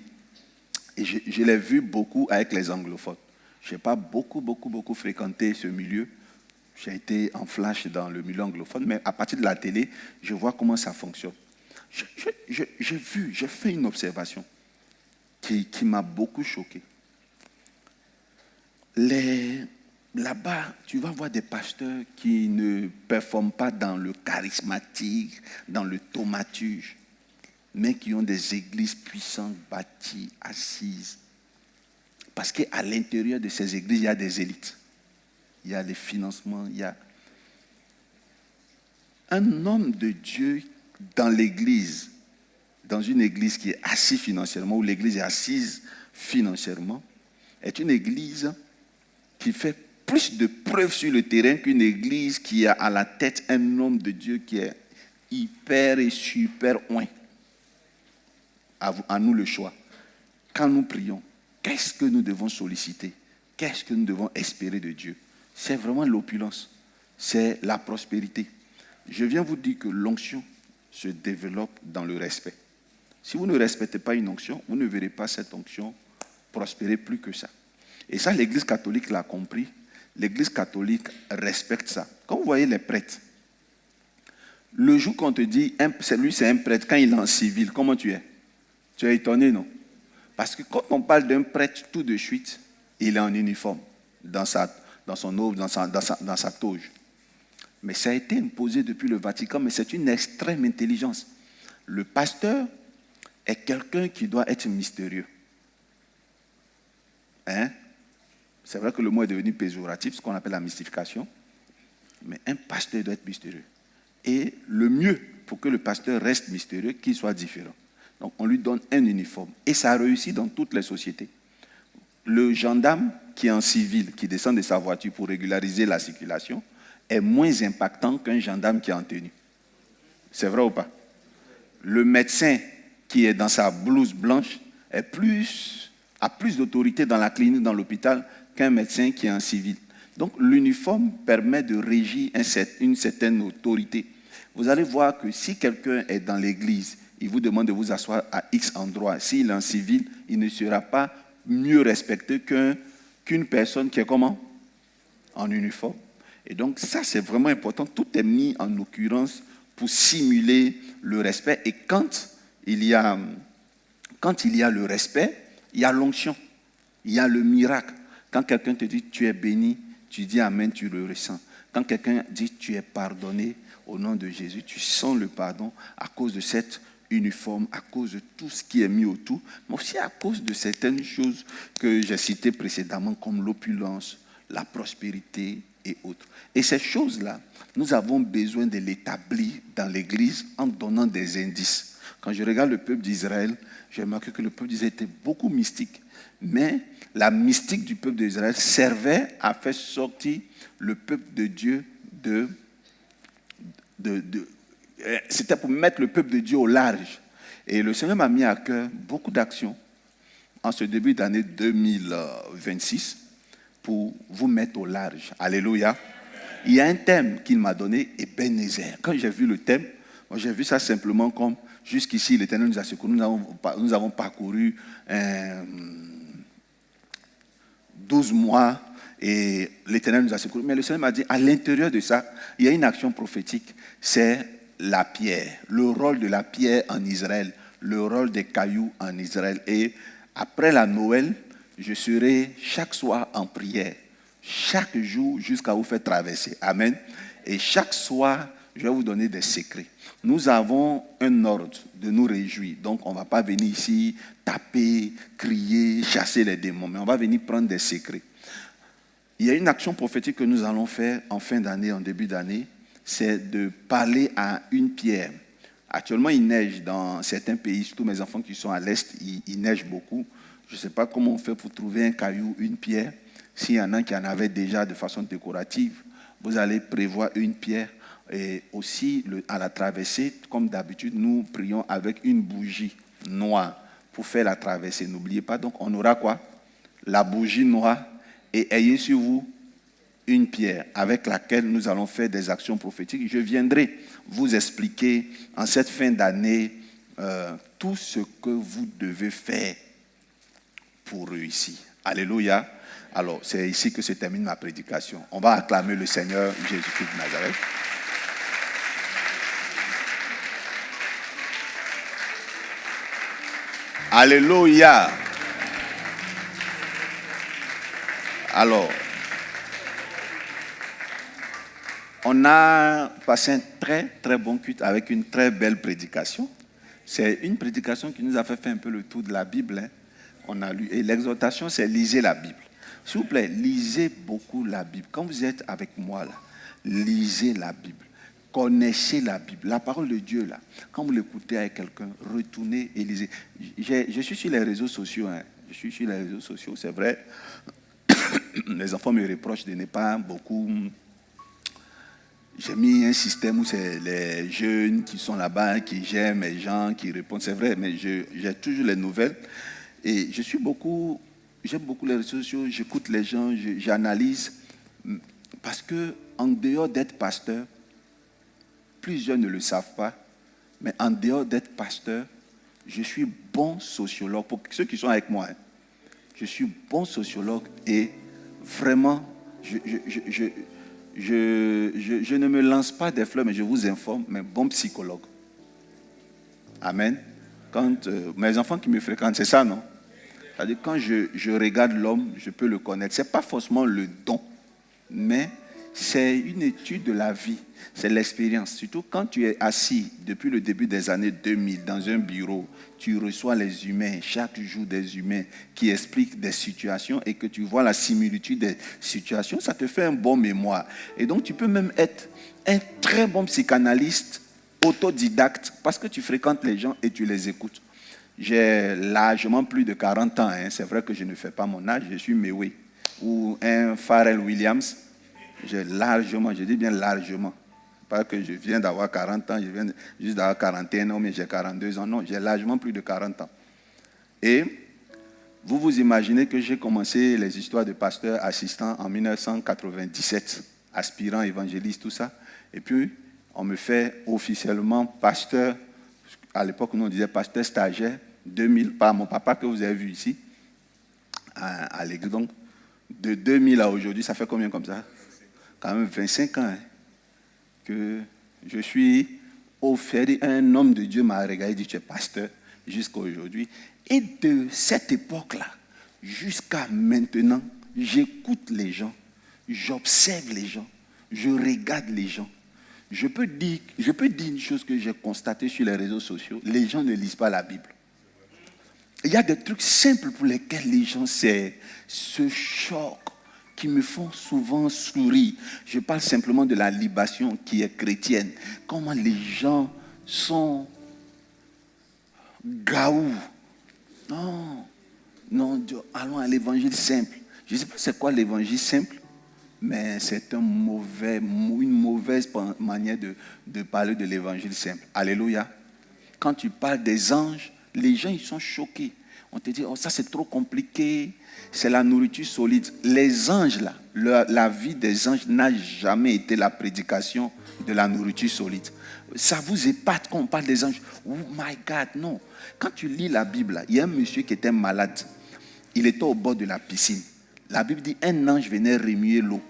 et je l'ai vu beaucoup avec les anglophones. Je n'ai pas beaucoup fréquenté ce milieu. J'ai été en flash dans le milieu anglophone, mais à partir de la télé, je vois comment ça fonctionne. J'ai fait une observation qui m'a beaucoup choqué. Là-bas, tu vas voir des pasteurs qui ne performent pas dans le charismatique, dans le thaumaturge, mais qui ont des églises puissantes, bâties, assises. Parce qu'à l'intérieur de ces églises, il y a des élites. Il y a les financements, il y a un homme de Dieu dans l'église, dans une église qui est assise financièrement, où l'église est assise financièrement, est une église qui fait plus de preuves sur le terrain qu'une église qui a à la tête un homme de Dieu qui est hyper et super oint. À nous le choix. Quand nous prions, qu'est-ce que nous devons solliciter? Qu'est-ce que nous devons espérer de Dieu? C'est vraiment l'opulence. C'est la prospérité. Je viens vous dire que l'onction se développe dans le respect. Si vous ne respectez pas une onction, vous ne verrez pas cette onction prospérer plus que ça. Et ça, l'Église catholique l'a compris. L'Église catholique respecte ça. Quand vous voyez les prêtres, le jour qu'on te dit, lui c'est un prêtre, quand il est en civil, comment tu es? Tu es étonné, non? Parce que quand on parle d'un prêtre, tout de suite, il est en uniforme, dans son aube, dans sa toge. Mais ça a été imposé depuis le Vatican, mais c'est une extrême intelligence. Le pasteur est quelqu'un qui doit être mystérieux. Hein? C'est vrai que le mot est devenu péjoratif, ce qu'on appelle la mystification. Mais un pasteur doit être mystérieux. Et le mieux pour que le pasteur reste mystérieux, qu'il soit différent. Donc on lui donne un uniforme. Et ça réussit dans toutes les sociétés. Le gendarme qui est en civil, qui descend de sa voiture pour régulariser la circulation, est moins impactant qu'un gendarme qui est en tenue. C'est vrai ou pas? Le médecin qui est dans sa blouse blanche a plus d'autorité dans la clinique, dans l'hôpital, qu'un médecin qui est en civil. Donc l'uniforme permet de régir une certaine autorité. Vous allez voir que si quelqu'un est dans l'église, il vous demande de vous asseoir à X endroit. S'il est en civil, il ne sera pas mieux respecté qu'une personne qui est comment? En uniforme. Et donc ça, c'est vraiment important. Tout est mis en occurrence pour simuler le respect. Et quand il y a le respect, il y a l'onction, il y a le miracle. Quand quelqu'un te dit tu es béni, tu dis amen, tu le ressens. Quand quelqu'un dit tu es pardonné au nom de Jésus, tu sens le pardon à cause de cette uniforme, à cause de tout ce qui est mis autour, mais aussi à cause de certaines choses que j'ai citées précédemment, comme l'opulence, la prospérité, et autres. Et ces choses-là, nous avons besoin de l'établir dans l'Église en donnant des indices. Quand je regarde le peuple d'Israël, j'ai remarqué que le peuple d'Israël était beaucoup mystique. Mais la mystique du peuple d'Israël servait à faire sortir le peuple de Dieu c'était pour mettre le peuple de Dieu au large. Et le Seigneur m'a mis à cœur beaucoup d'actions en ce début d'année 2026 pour vous mettre au large. Alléluia. Il y a un thème qu'il m'a donné, Ebenezer. Quand j'ai vu le thème, moi j'ai vu ça simplement comme jusqu'ici l'Éternel nous a secourus. Nous avons parcouru 12 mois et l'Éternel nous a secourus. Mais le Seigneur m'a dit, à l'intérieur de ça, il y a une action prophétique. C'est la pierre, le rôle de la pierre en Israël, le rôle des cailloux en Israël. Et après la Noël, je serai chaque soir en prière, chaque jour jusqu'à vous faire traverser. Amen. Et chaque soir, je vais vous donner des secrets. Nous avons un ordre de nous réjouir. Donc, on ne va pas venir ici taper, crier, chasser les démons, mais on va venir prendre des secrets. Il y a une action prophétique que nous allons faire en fin d'année, en début d'année, c'est de parler à une pierre. Actuellement, il neige dans certains pays, surtout mes enfants qui sont à l'Est, il neige beaucoup. Je ne sais pas comment on fait pour trouver un caillou, une pierre. S'il y en a qui en avaient déjà de façon décorative, vous allez prévoir une pierre. Et aussi, à la traversée, comme d'habitude, nous prions avec une bougie noire pour faire la traversée. N'oubliez pas, donc on aura quoi? La bougie noire, et ayez sur vous une pierre avec laquelle nous allons faire des actions prophétiques. Je viendrai vous expliquer en cette fin d'année tout ce que vous devez faire pour réussir. Alléluia. Alors, c'est ici que se termine ma prédication. On va acclamer le Seigneur Jésus-Christ de Nazareth. Alléluia. Alors, on a passé un très, très bon culte avec une très belle prédication. C'est une prédication qui nous a fait faire un peu le tour de la Bible. Hein. On a lu. Et l'exhortation, c'est lisez la Bible. S'il vous plaît, lisez beaucoup la Bible. Quand vous êtes avec moi, là, lisez la Bible. Connaissez la Bible. La parole de Dieu, là, quand vous l'écoutez avec quelqu'un, retournez et lisez. Je suis sur les réseaux sociaux. Hein. Je suis sur les réseaux sociaux, c'est vrai. Les enfants me reprochent de ne pas beaucoup... J'ai mis un système où c'est les jeunes qui sont là-bas, qui j'aime, les gens qui répondent. C'est vrai, mais j'ai toujours les nouvelles. Et j'aime beaucoup les réseaux sociaux, j'écoute les gens, j'analyse. Parce que en dehors d'être pasteur, plusieurs ne le savent pas, mais en dehors d'être pasteur, je suis bon sociologue. Pour ceux qui sont avec moi, hein, je suis bon sociologue et vraiment, je ne me lance pas des fleurs, mais je vous informe, mais bon psychologue. Amen. Quand mes enfants qui me fréquentent, c'est ça, non? C'est-à-dire, quand je regarde l'homme, je peux le connaître. Ce n'est pas forcément le don, mais c'est une étude de la vie. C'est l'expérience. Surtout quand tu es assis depuis le début des années 2000 dans un bureau, tu reçois les humains, chaque jour des humains qui expliquent des situations et que tu vois la similitude des situations, ça te fait un bon mémoire. Et donc tu peux même être un très bon psychanalyste autodidacte parce que tu fréquentes les gens et tu les écoutes. J'ai largement plus de 40 ans. Hein. C'est vrai que je ne fais pas mon âge, je suis Mewé ou un Pharrell Williams. J'ai largement, je dis bien largement. Pas que je viens d'avoir 40 ans, je viens juste d'avoir 41 ans, mais j'ai 42 ans. Non, j'ai largement plus de 40 ans. Et vous vous imaginez que j'ai commencé les histoires de pasteur assistant en 1997, aspirant, évangéliste, tout ça. Et puis, on me fait officiellement pasteur, à l'époque, nous on disait pasteur stagiaire, 2000, par mon papa que vous avez vu ici, à l'église. Donc, de 2000 à aujourd'hui, ça fait combien comme ça? Quand même 25 ans. Hein, que je suis offert, un homme de Dieu m'a regardé et dit tu es pasteur jusqu'à aujourd'hui. Et de cette époque-là jusqu'à maintenant, j'écoute les gens, j'observe les gens, je regarde les gens. Je peux dire une chose que j'ai constatée sur les réseaux sociaux, les gens ne lisent pas la Bible. Il y a des trucs simples pour lesquels les gens se choquent. qui me font souvent sourire. Je parle simplement de la libation qui est chrétienne. Comment les gens sont gaou. Non, allons à l'évangile simple. Je ne sais pas c'est quoi l'évangile simple, mais c'est une mauvaise manière de parler de l'évangile simple. Alléluia. Quand tu parles des anges, les gens ils sont choqués. On te dit, oh, ça c'est trop compliqué, c'est la nourriture solide. Les anges là, la vie des anges n'a jamais été la prédication de la nourriture solide. Ça vous épate quand on parle des anges. Oh my God, non. Quand tu lis la Bible, il y a un monsieur qui était malade. Il était au bord de la piscine. La Bible dit, un ange venait remuer l'eau.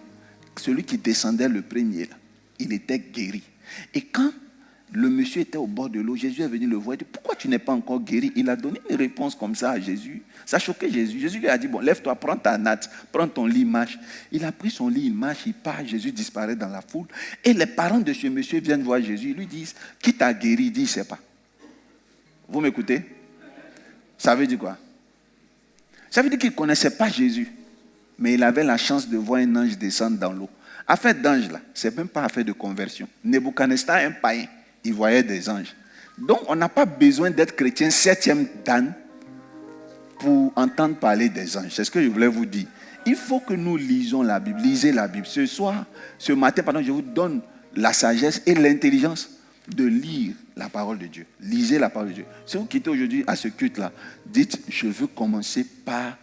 Celui qui descendait le premier, là, il était guéri. Et quand le monsieur était au bord de l'eau, Jésus est venu le voir et dit, pourquoi tu n'es pas encore guéri? Il a donné une réponse comme ça à Jésus. Ça choquait Jésus. Jésus lui a dit, bon, lève-toi, prends ta natte, prends ton lit, marche. Il a pris son lit, il marche, il part, Jésus disparaît dans la foule. Et les parents de ce monsieur viennent voir Jésus, ils lui disent, qui t'a guéri? Il dit, il ne sait pas. Vous m'écoutez? Ça veut dire quoi? Ça veut dire qu'il ne connaissait pas Jésus, mais il avait la chance de voir un ange descendre dans l'eau. Affaire d'ange là, ce n'est même pas affaire de conversion. Nebuchadnezzar, un païen, il voyait des anges. Donc, on n'a pas besoin d'être chrétien 7e dan pour entendre parler des anges. C'est ce que je voulais vous dire. Il faut que nous lisons la Bible. Lisez la Bible. Ce matin, pardon, je vous donne la sagesse et l'intelligence de lire la parole de Dieu. Lisez la parole de Dieu. Si vous quittez aujourd'hui à ce culte-là, dites, je veux commencer par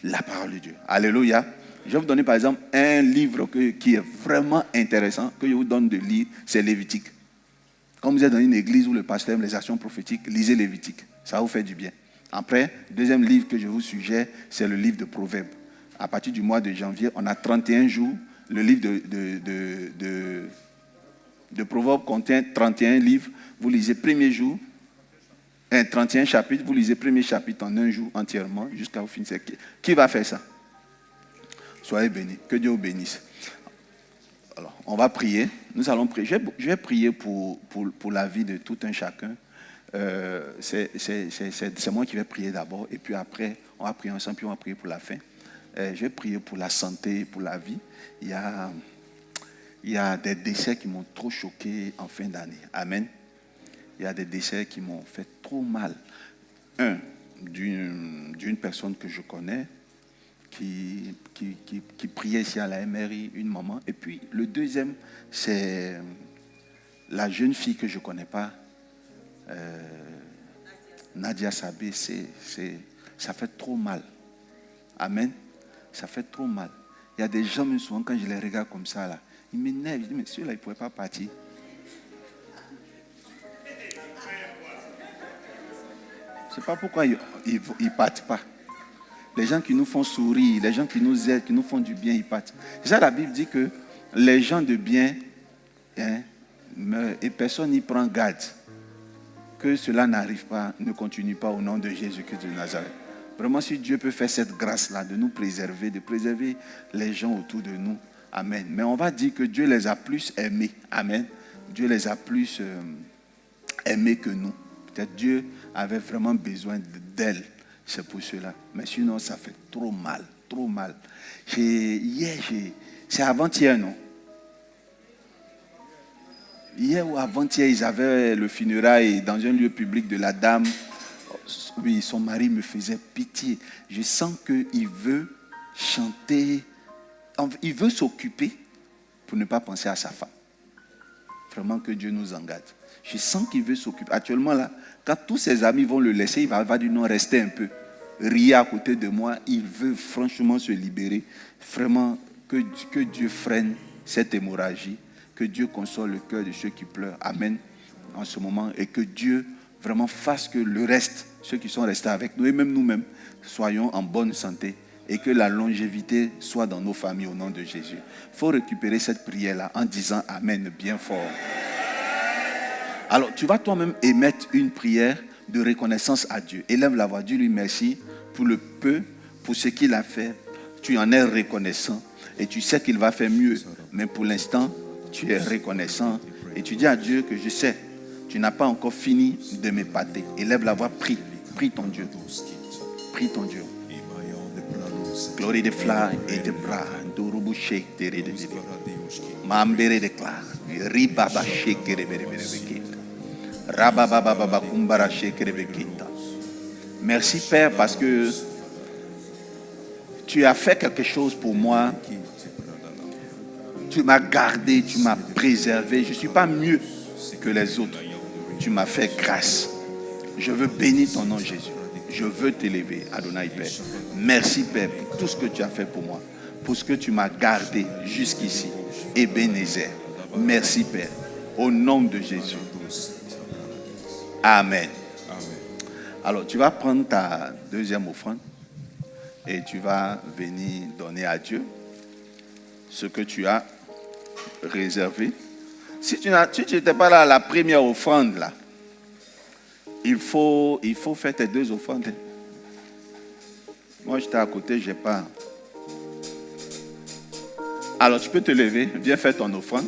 la parole de Dieu. Alléluia. Je vais vous donner par exemple un livre qui est vraiment intéressant, que je vous donne de lire, c'est Lévitique. Quand vous êtes dans une église où le pasteur aime les actions prophétiques, lisez Lévitique. Ça vous fait du bien. Après, le deuxième livre que je vous suggère, c'est le livre de Proverbes. À partir du mois de janvier, on a 31 jours. Le livre de Proverbes contient 31 livres. Vous lisez premier jour, 31 chapitres, vous lisez premier chapitre en un jour entièrement, jusqu'à vous finir. Qui va faire ça? Soyez bénis. Que Dieu vous bénisse. Alors, on va prier. Nous allons prier. Je vais prier pour la vie de tout un chacun. C'est moi qui vais prier d'abord. Et puis après, on va prier ensemble, puis on va prier pour la fin. Je vais prier pour la santé, pour la vie. Il y a des décès qui m'ont trop choqué en fin d'année. Amen. Il y a des décès qui m'ont fait trop mal. Un, d'une personne que je connais, qui priait ici à la MRI, une maman. Et puis le deuxième, c'est la jeune fille que je ne connais pas, Nadia Sabé. Ça fait trop mal. Amen. Ça fait trop mal. Il y a des gens, même souvent, quand je les regarde comme ça, là, ils m'énervent. Je dis, mais celui-là, il ne pourrait pas partir. Je ne sais pas pourquoi ils ne partent pas. Les gens qui nous font sourire, les gens qui nous aident, qui nous font du bien, ils partent. C'est ça, la Bible dit que les gens de bien, meurent et personne n'y prend garde. Que cela n'arrive pas, ne continue pas au nom de Jésus-Christ de Nazareth. Vraiment, si Dieu peut faire cette grâce-là, de nous préserver, de préserver les gens autour de nous. Amen. Mais on va dire que Dieu les a plus aimés. Amen. Dieu les a plus aimés que nous. Peut-être Dieu avait vraiment besoin d'elle. C'est pour cela. Mais sinon, ça fait trop mal. Trop mal. C'est avant-hier, non? Hier ou avant-hier, ils avaient le funérail dans un lieu public de la dame. Oui, son mari me faisait pitié. Je sens qu'il veut chanter. Il veut s'occuper pour ne pas penser à sa femme. Vraiment que Dieu nous engage. Je sens qu'il veut s'occuper. Actuellement, là, quand tous ses amis vont le laisser, il va dire non, restez un peu. Riez à côté de moi. Il veut franchement se libérer. Vraiment que Dieu freine cette hémorragie. Que Dieu console le cœur de ceux qui pleurent. Amen. En ce moment. Et que Dieu vraiment fasse que le reste, ceux qui sont restés avec nous, et même nous-mêmes, soyons en bonne santé. Et que la longévité soit dans nos familles au nom de Jésus. Il faut récupérer cette prière-là en disant Amen bien fort. Alors, tu vas toi-même émettre une prière de reconnaissance à Dieu. Élève la voix, dis-lui merci pour le peu, pour ce qu'il a fait. Tu en es reconnaissant et tu sais qu'il va faire mieux. Mais pour l'instant, tu es reconnaissant et tu dis à Dieu que je sais, tu n'as pas encore fini de m'épater. Élève la voix, prie. Prie ton Dieu. Prie ton Dieu. Glory de fly et de bras. Durubu shake de de. Mambere de cla. Ribaba shake de de. Rababa kumbara shake de kita. Merci Père parce que tu as fait quelque chose pour moi. Tu m'as gardé, tu m'as préservé. Je ne suis pas mieux que les autres. Tu m'as fait grâce. Je veux bénir ton nom, Jésus. Je veux t'élever, Adonai Père. Merci Père pour tout ce que tu as fait pour moi. Pour ce que tu m'as gardé jusqu'ici. Ebenezer. Merci Père. Au nom de Jésus. Amen. Alors, tu vas prendre ta deuxième offrande et tu vas venir donner à Dieu ce que tu as réservé. Si tu n'étais pas là à la première offrande, là, il faut faire tes deux offrandes. Moi, j'étais à côté, je n'ai pas. Alors, tu peux te lever, viens faire ton offrande.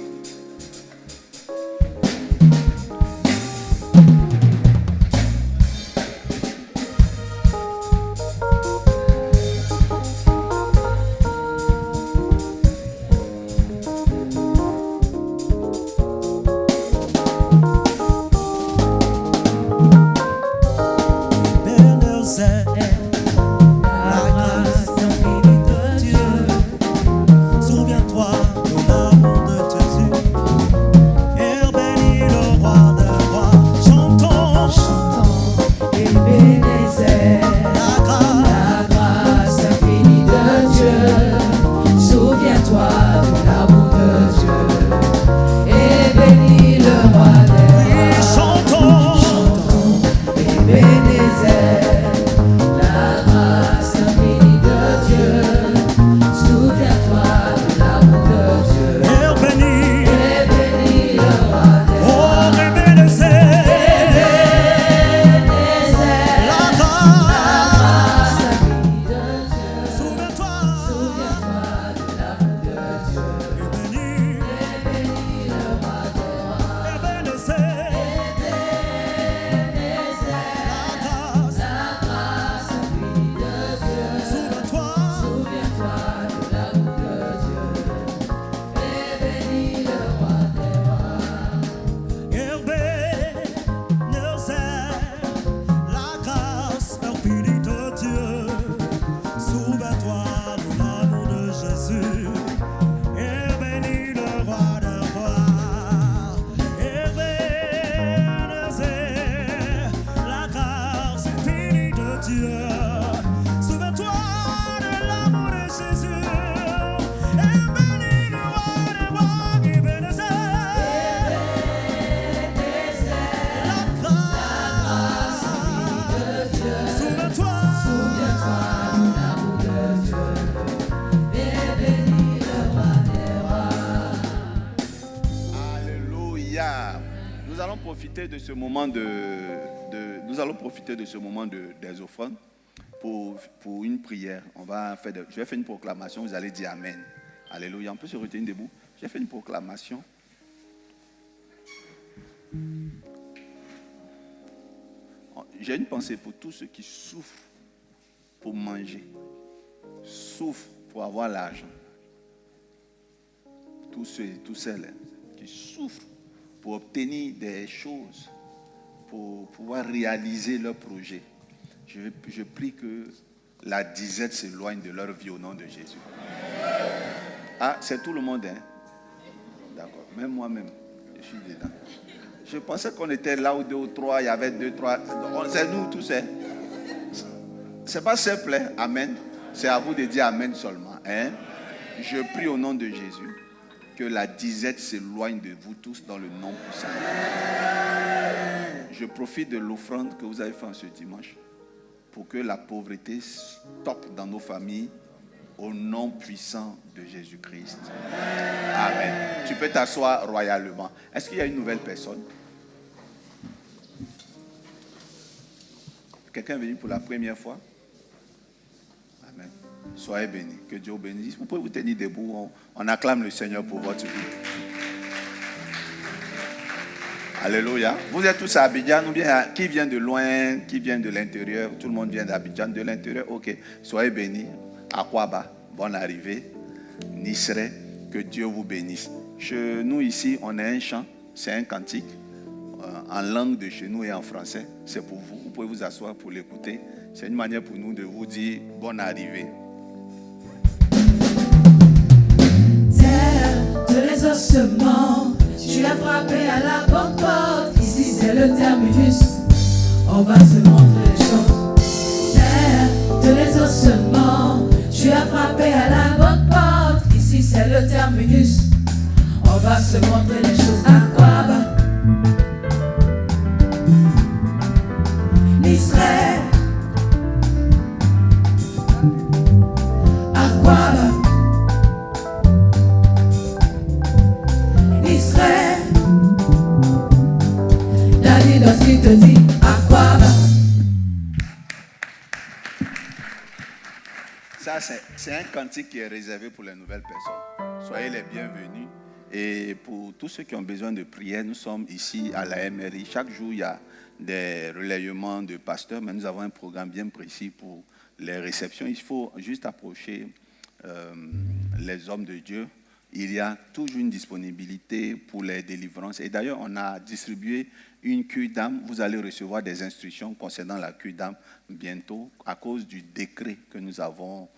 De ce moment nous allons profiter de ce moment des offrandes pour une prière. Je vais faire une proclamation, vous allez dire Amen. Alléluia. On peut se retenir debout. J'ai fait une proclamation. J'ai une pensée pour tous ceux qui souffrent pour manger, souffrent pour avoir l'argent. Tous ceux et toutes celles qui souffrent pour obtenir des choses, pour pouvoir réaliser leurs projets. Je prie que la disette s'éloigne de leur vie au nom de Jésus. Ah, c'est tout le monde, hein? D'accord, même moi-même, je suis dedans. Je pensais qu'on était là où 2 ou 3, il y avait 2, 3. C'est nous tous, hein? C'est pas simple, hein? Amen. C'est à vous de dire Amen seulement, hein? Je prie au nom de Jésus que la disette s'éloigne de vous tous dans le nom puissant. Je profite de l'offrande que vous avez faite ce dimanche pour que la pauvreté stoppe dans nos familles au nom puissant de Jésus-Christ. Amen. Tu peux t'asseoir royalement. Est-ce qu'il y a une nouvelle personne? Quelqu'un est venu pour la première fois? Amen. Soyez bénis. Que Dieu vous bénisse. Vous pouvez vous tenir debout. On acclame le Seigneur pour votre vie. Alléluia. Vous êtes tous à Abidjan ou bien qui vient de loin, qui vient de l'intérieur? Tout le monde vient d'Abidjan, de l'intérieur. Ok. Soyez bénis. Akwaba, bonne arrivée. Nisre, que Dieu vous bénisse. Chez nous ici, on a un chant, c'est un cantique en langue de chez nous et en français. C'est pour vous. Vous pouvez vous asseoir pour l'écouter. C'est une manière pour nous de vous dire bonne arrivée. Terre de les ossements, tu as frappé à la bonne porte. Ici c'est le terminus, on va se montrer les choses. Terre de les ossements, tu as frappé à la bonne porte. Ici c'est le terminus, on va se montrer les choses. Akwaba, Nisre, Akwaba, Nisre. Daddy, lorsqu'il te dit Akwaba. Ça, c'est un cantique qui est réservé pour les nouvelles personnes. Soyez les bienvenus. Et pour tous ceux qui ont besoin de prière, nous sommes ici à la MRI. Chaque jour, il y a des relayements de pasteurs, mais nous avons un programme bien précis pour les réceptions. Il faut juste approcher les hommes de Dieu. Il y a toujours une disponibilité pour les délivrances. Et d'ailleurs, on a distribué une cure d'âme. Vous allez recevoir des instructions concernant la cure d'âme bientôt à cause du décret que nous avons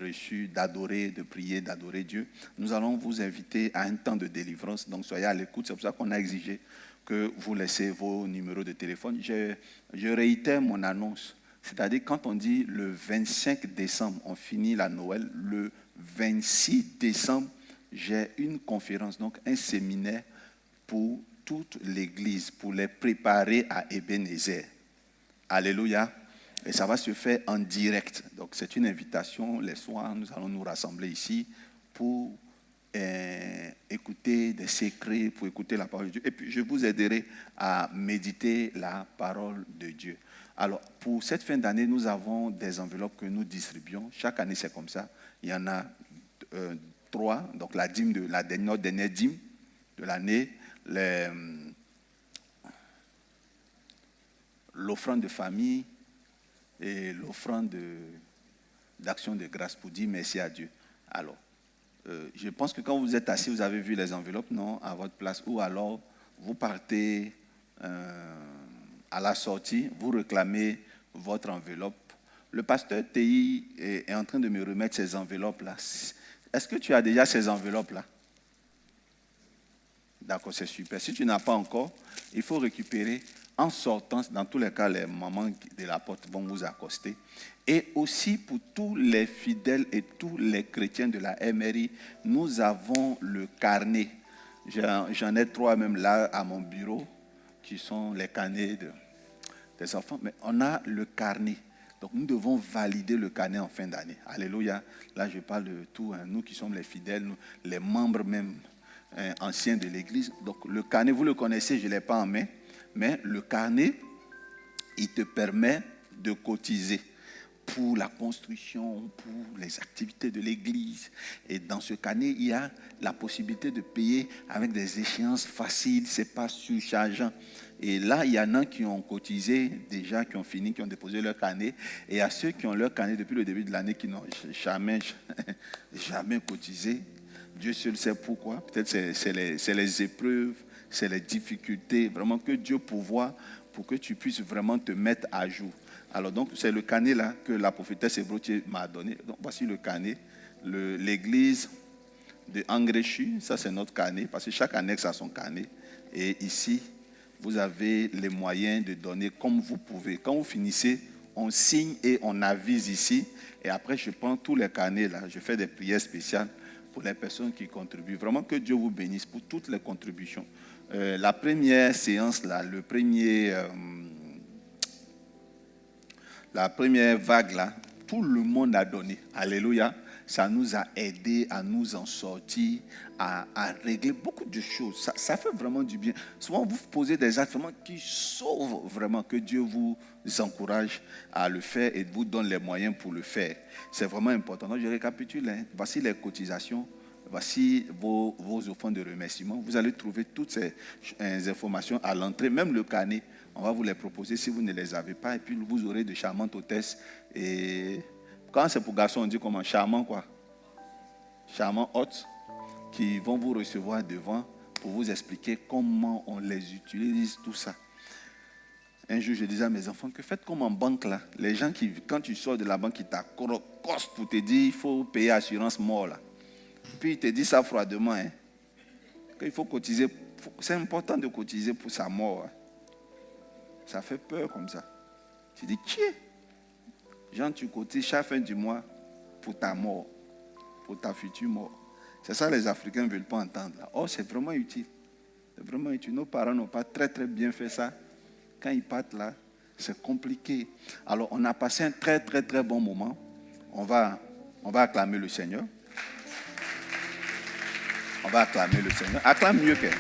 reçu d'adorer, de prier, d'adorer Dieu. Nous allons vous inviter à un temps de délivrance. Donc, soyez à l'écoute. C'est pour ça qu'on a exigé que vous laissez vos numéros de téléphone. Je réitère mon annonce. C'est-à-dire, quand on dit le 25 décembre, on finit la Noël, le 26 décembre, j'ai une conférence, donc un séminaire pour toute l'Église, pour les préparer à Ebenezer. Alléluia. Et ça va se faire en direct. Donc c'est une invitation. Les soirs, nous allons nous rassembler ici pour écouter des secrets, pour écouter la parole de Dieu. Et puis je vous aiderai à méditer la parole de Dieu. Alors pour cette fin d'année, nous avons des enveloppes que nous distribuons. Chaque année, c'est comme ça. Il y en a 3. Donc la dîme de notre dernière dîme de l'année, l'offrande de famille et l'offrande d'action de grâce pour dire merci à Dieu. Alors, je pense que quand vous êtes assis, vous avez vu les enveloppes, non, à votre place, ou alors vous partez à la sortie, vous réclamez votre enveloppe. Le pasteur TI est en train de me remettre ces enveloppes-là. Est-ce que tu as déjà ces enveloppes-là? D'accord, c'est super. Si tu n'as pas encore, il faut récupérer en sortant. Dans tous les cas, les mamans de la porte vont vous accoster. Et aussi pour tous les fidèles et tous les chrétiens de la MRI, nous avons le carnet. J'en ai 3 même là à mon bureau, qui sont les carnets des enfants. Mais on a le carnet. Donc nous devons valider le carnet en fin d'année. Alléluia. Là, je parle de tout. Nous qui sommes les fidèles, nous, les membres même anciens de l'Église. Donc le carnet, vous le connaissez, je ne l'ai pas en main. Mais le carnet, il te permet de cotiser pour la construction, pour les activités de l'Église. Et dans ce carnet, il y a la possibilité de payer avec des échéances faciles, ce n'est pas surchargeant. Et là, il y en a qui ont cotisé déjà, qui ont fini, qui ont déposé leur carnet. Et il y a ceux qui ont leur carnet depuis le début de l'année qui n'ont jamais cotisé. Dieu seul sait pourquoi. Peut-être c'est les épreuves, c'est les difficultés. Vraiment que Dieu pourvoie pour que tu puisses vraiment te mettre à jour. Alors donc, c'est le carnet là que la prophétesse Ebrotier m'a donné. Donc voici le carnet. L'église de Angréchu, ça c'est notre carnet, parce que chaque annexe a son carnet. Et ici, vous avez les moyens de donner comme vous pouvez. Quand vous finissez, on signe et on avise ici. Et après, je prends tous les carnets là, je fais des prières spéciales pour les personnes qui contribuent. Vraiment que Dieu vous bénisse pour toutes les contributions. La première séance là, la première vague là, tout le monde a donné. Alléluia. Ça nous a aidés à nous en sortir, à régler beaucoup de choses. Ça fait vraiment du bien. Souvent, vous posez des actes vraiment qui sauvent vraiment, que Dieu vous encourage à le faire et vous donne les moyens pour le faire. C'est vraiment important. Donc, je récapitule. Voici les cotisations. Voici vos offrandes de remerciement. Vous allez trouver toutes ces informations à l'entrée, même le carnet. On va vous les proposer si vous ne les avez pas. Et puis, vous aurez de charmantes hôtesses. Et quand c'est pour garçons, on dit comment? Charmant quoi? Charmant hôtes qui vont vous recevoir devant pour vous expliquer comment on les utilise, tout ça. Un jour, je disais à mes enfants que faites comme en banque là. Les gens qui, quand tu sors de la banque, ils t'accostent pour te dire il faut payer assurance mort là. Puis ils te disent ça froidement, hein, qu'il faut cotiser. C'est important de cotiser pour sa mort. Hein. Ça fait peur comme ça. Tu dis, tiens, Jean, tu cotises chaque fin du mois pour ta mort, pour ta future mort. C'est ça les Africains ne veulent pas entendre. Là. Oh, c'est vraiment utile. C'est vraiment utile. Nos parents n'ont pas très très bien fait ça. Quand ils partent là, c'est compliqué. Alors, on a passé un très très très bon moment. On va acclamer le Seigneur. On va acclamer le Seigneur. Acclame mieux qu'elle.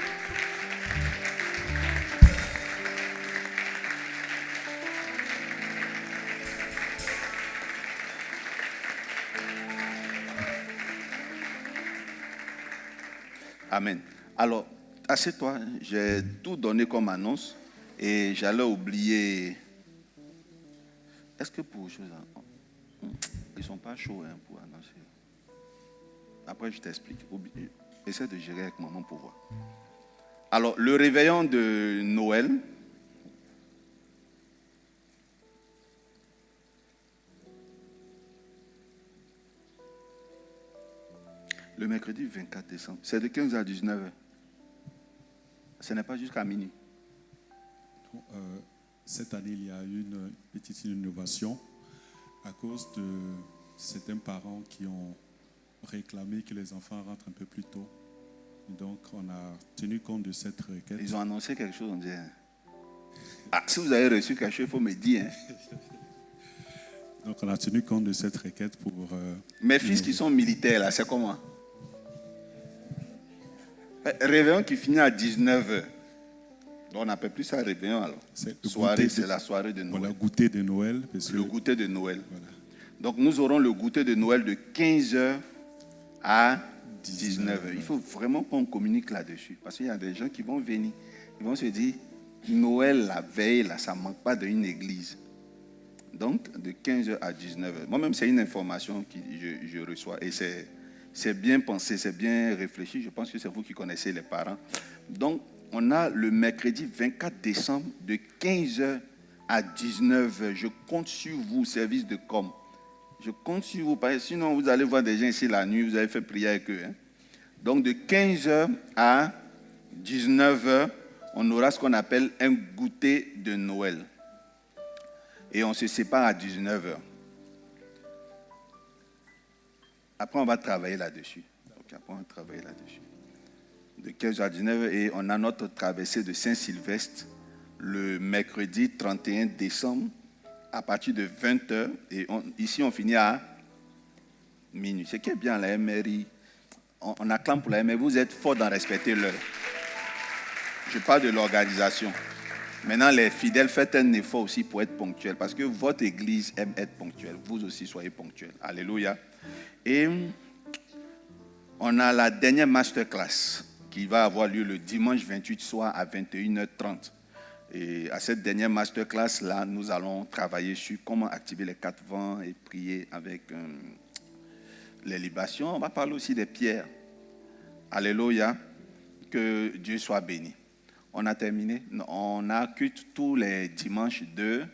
Amen. Alors, assieds-toi. J'ai tout donné comme annonce et j'allais oublier. Est-ce que pour choses, ils ne sont pas chauds hein, pour annoncer. Après, je t'explique. Essaie de gérer avec maman pour voir. Alors, le réveillon de Noël. Le mercredi 24 décembre, c'est de 15h à 19h. Ce n'est pas jusqu'à minuit. Cette année, il y a eu une petite innovation à cause de certains parents qui ont réclamé que les enfants rentrent un peu plus tôt. Donc, on a tenu compte de cette requête. Ils ont annoncé quelque chose, on dit. Ah, si vous avez reçu quelque chose, il faut me dire. Hein. Donc, on a tenu compte de cette requête pour... Mes fils qui sont militaires, là, c'est comment? Réveillon qui finit à 19h. Donc, on n'appelle plus ça réveillon, alors. Soirée, c'est la soirée de Noël. Voilà, goûter de Noël. Le goûter de Noël. Voilà. Donc, nous aurons le goûter de Noël de 15h à 19h. Il faut vraiment qu'on communique là-dessus. Parce qu'il y a des gens qui vont venir. Ils vont se dire, Noël, la veille, là, ça ne manque pas d'une église. Donc, de 15h à 19h. Moi-même, c'est une information que je reçois. Et c'est bien pensé, c'est bien réfléchi. Je pense que c'est vous qui connaissez les parents. Donc, on a le mercredi 24 décembre de 15h à 19h. Je compte sur vous, service de com. Je compte sur vous. Parce que sinon, vous allez voir des gens ici la nuit, vous avez fait prier avec eux. Hein. Donc, de 15h à 19h, on aura ce qu'on appelle un goûter de Noël. Et on se sépare à 19h. Après, on va travailler là-dessus. Donc, après, on va travailler là-dessus. De 15h à 19h, et on a notre traversée de Saint-Sylvestre le mercredi 31 décembre à partir de 20h. Et ici, on finit à minuit. Ce qui est bien, la MRI, on acclame pour la MRI. Vous êtes fort dans respecter l'heure. Je parle de l'organisation. Maintenant, les fidèles, faites un effort aussi pour être ponctuels, parce que votre église aime être ponctuelle. Vous aussi, soyez ponctuels. Alléluia. Et on a la dernière masterclass qui va avoir lieu le dimanche 28 soir à 21h30. Et à cette dernière masterclass-là, nous allons travailler sur comment activer les 4 vents et prier avec les libations. On va parler aussi des pierres. Alléluia. Que Dieu soit béni. On a terminé. On a culte tous les dimanches de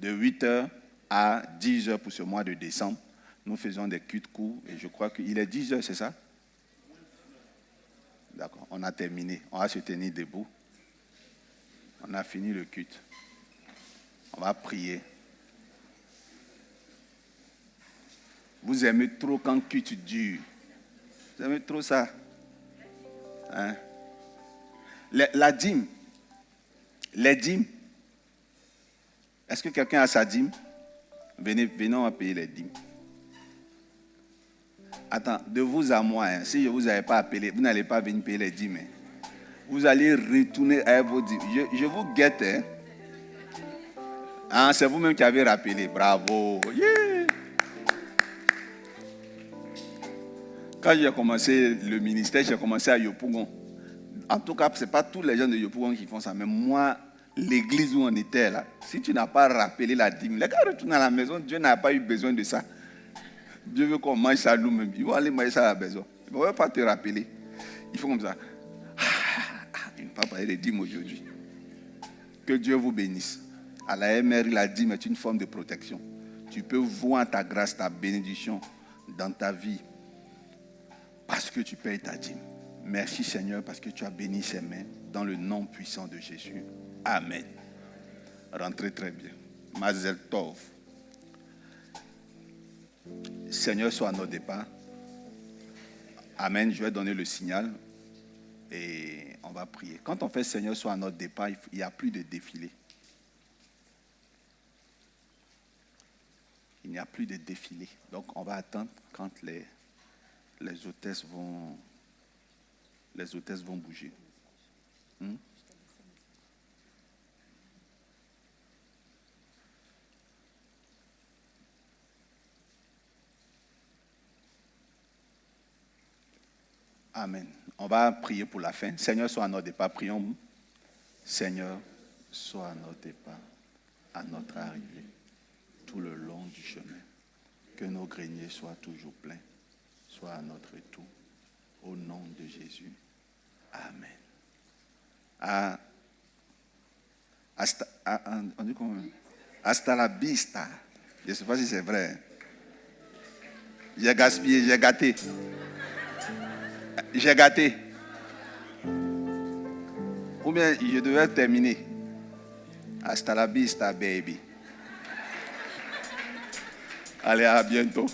8h à 10h pour ce mois de décembre. Nous faisons des cultes courts et je crois qu'il est 10h, c'est ça? D'accord, on a terminé. On va se tenir debout. On a fini le culte. On va prier. Vous aimez trop quand le culte dure. Vous aimez trop ça? Hein? La dîme. Les dîmes. Est-ce que quelqu'un a sa dîme? Venez, on va payer les dîmes. Attends, de vous à moi, hein, si je ne vous avais pas appelé, vous n'allez pas venir payer les dîmes. Hein. Vous allez retourner à vos dîmes. Je vous guette. Hein. Ah, c'est vous-même qui avez rappelé. Bravo. Yeah. Quand j'ai commencé le ministère, j'ai commencé à Yopougon. En tout cas, ce n'est pas tous les gens de Yopougon qui font ça. Mais moi, l'église où on était là, si tu n'as pas rappelé la dîme, les gars retournent à la maison, Dieu n'a pas eu besoin de ça. Dieu veut qu'on mange ça nous-mêmes. Ils vont aller manger ça à la maison. Ils ne vont pas te rappeler. Il faut comme ça. Il ne va pas parler de dîmes aujourd'hui. Que Dieu vous bénisse. À la MR, la dîme est une forme de protection. Tu peux voir ta grâce, ta bénédiction dans ta vie parce que tu payes ta dîme. Merci Seigneur parce que tu as béni ces mains dans le nom puissant de Jésus. Amen. Rentrez très bien. Mazel Tov. Seigneur soit à notre départ. Amen. Je vais donner le signal et on va prier. Quand on fait Seigneur soit à notre départ, il n'y a plus de défilé. Il n'y a plus de défilé. Donc on va attendre quand les hôtesses vont bouger. Amen. On va prier pour la fin. Seigneur, sois à notre départ. Prions. Seigneur, sois à notre départ, à notre arrivée, tout le long du chemin. Que nos greniers soient toujours pleins. Sois à notre retour. Au nom de Jésus. Amen. On dit comment? Hasta la vista. Je ne sais pas si c'est vrai. J'ai gaspillé, j'ai gâté. J'ai gâté. Ou bien je devais terminer. Hasta la vista, baby. Allez, à bientôt.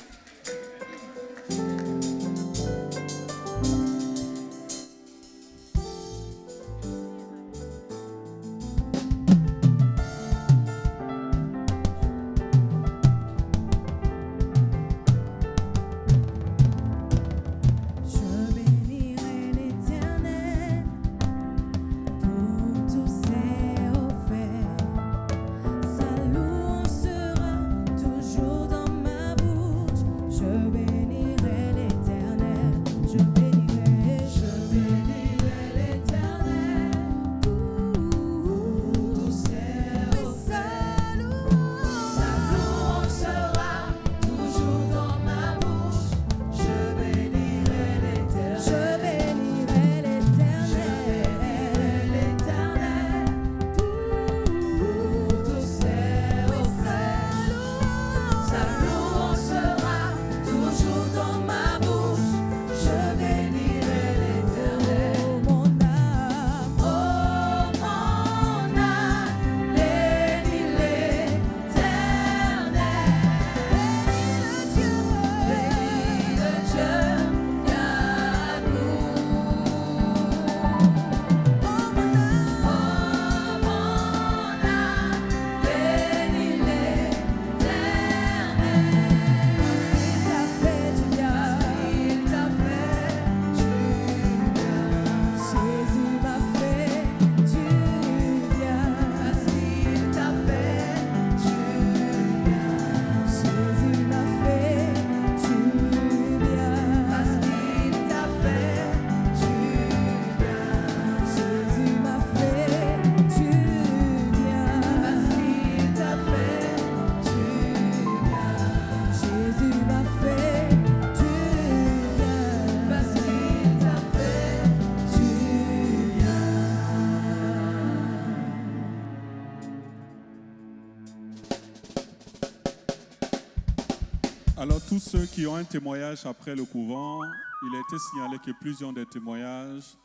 Alors, tous ceux qui ont un témoignage après le couvent, il a été signalé que plusieurs des témoignages,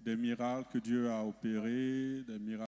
des miracles que Dieu a opérés, des miracles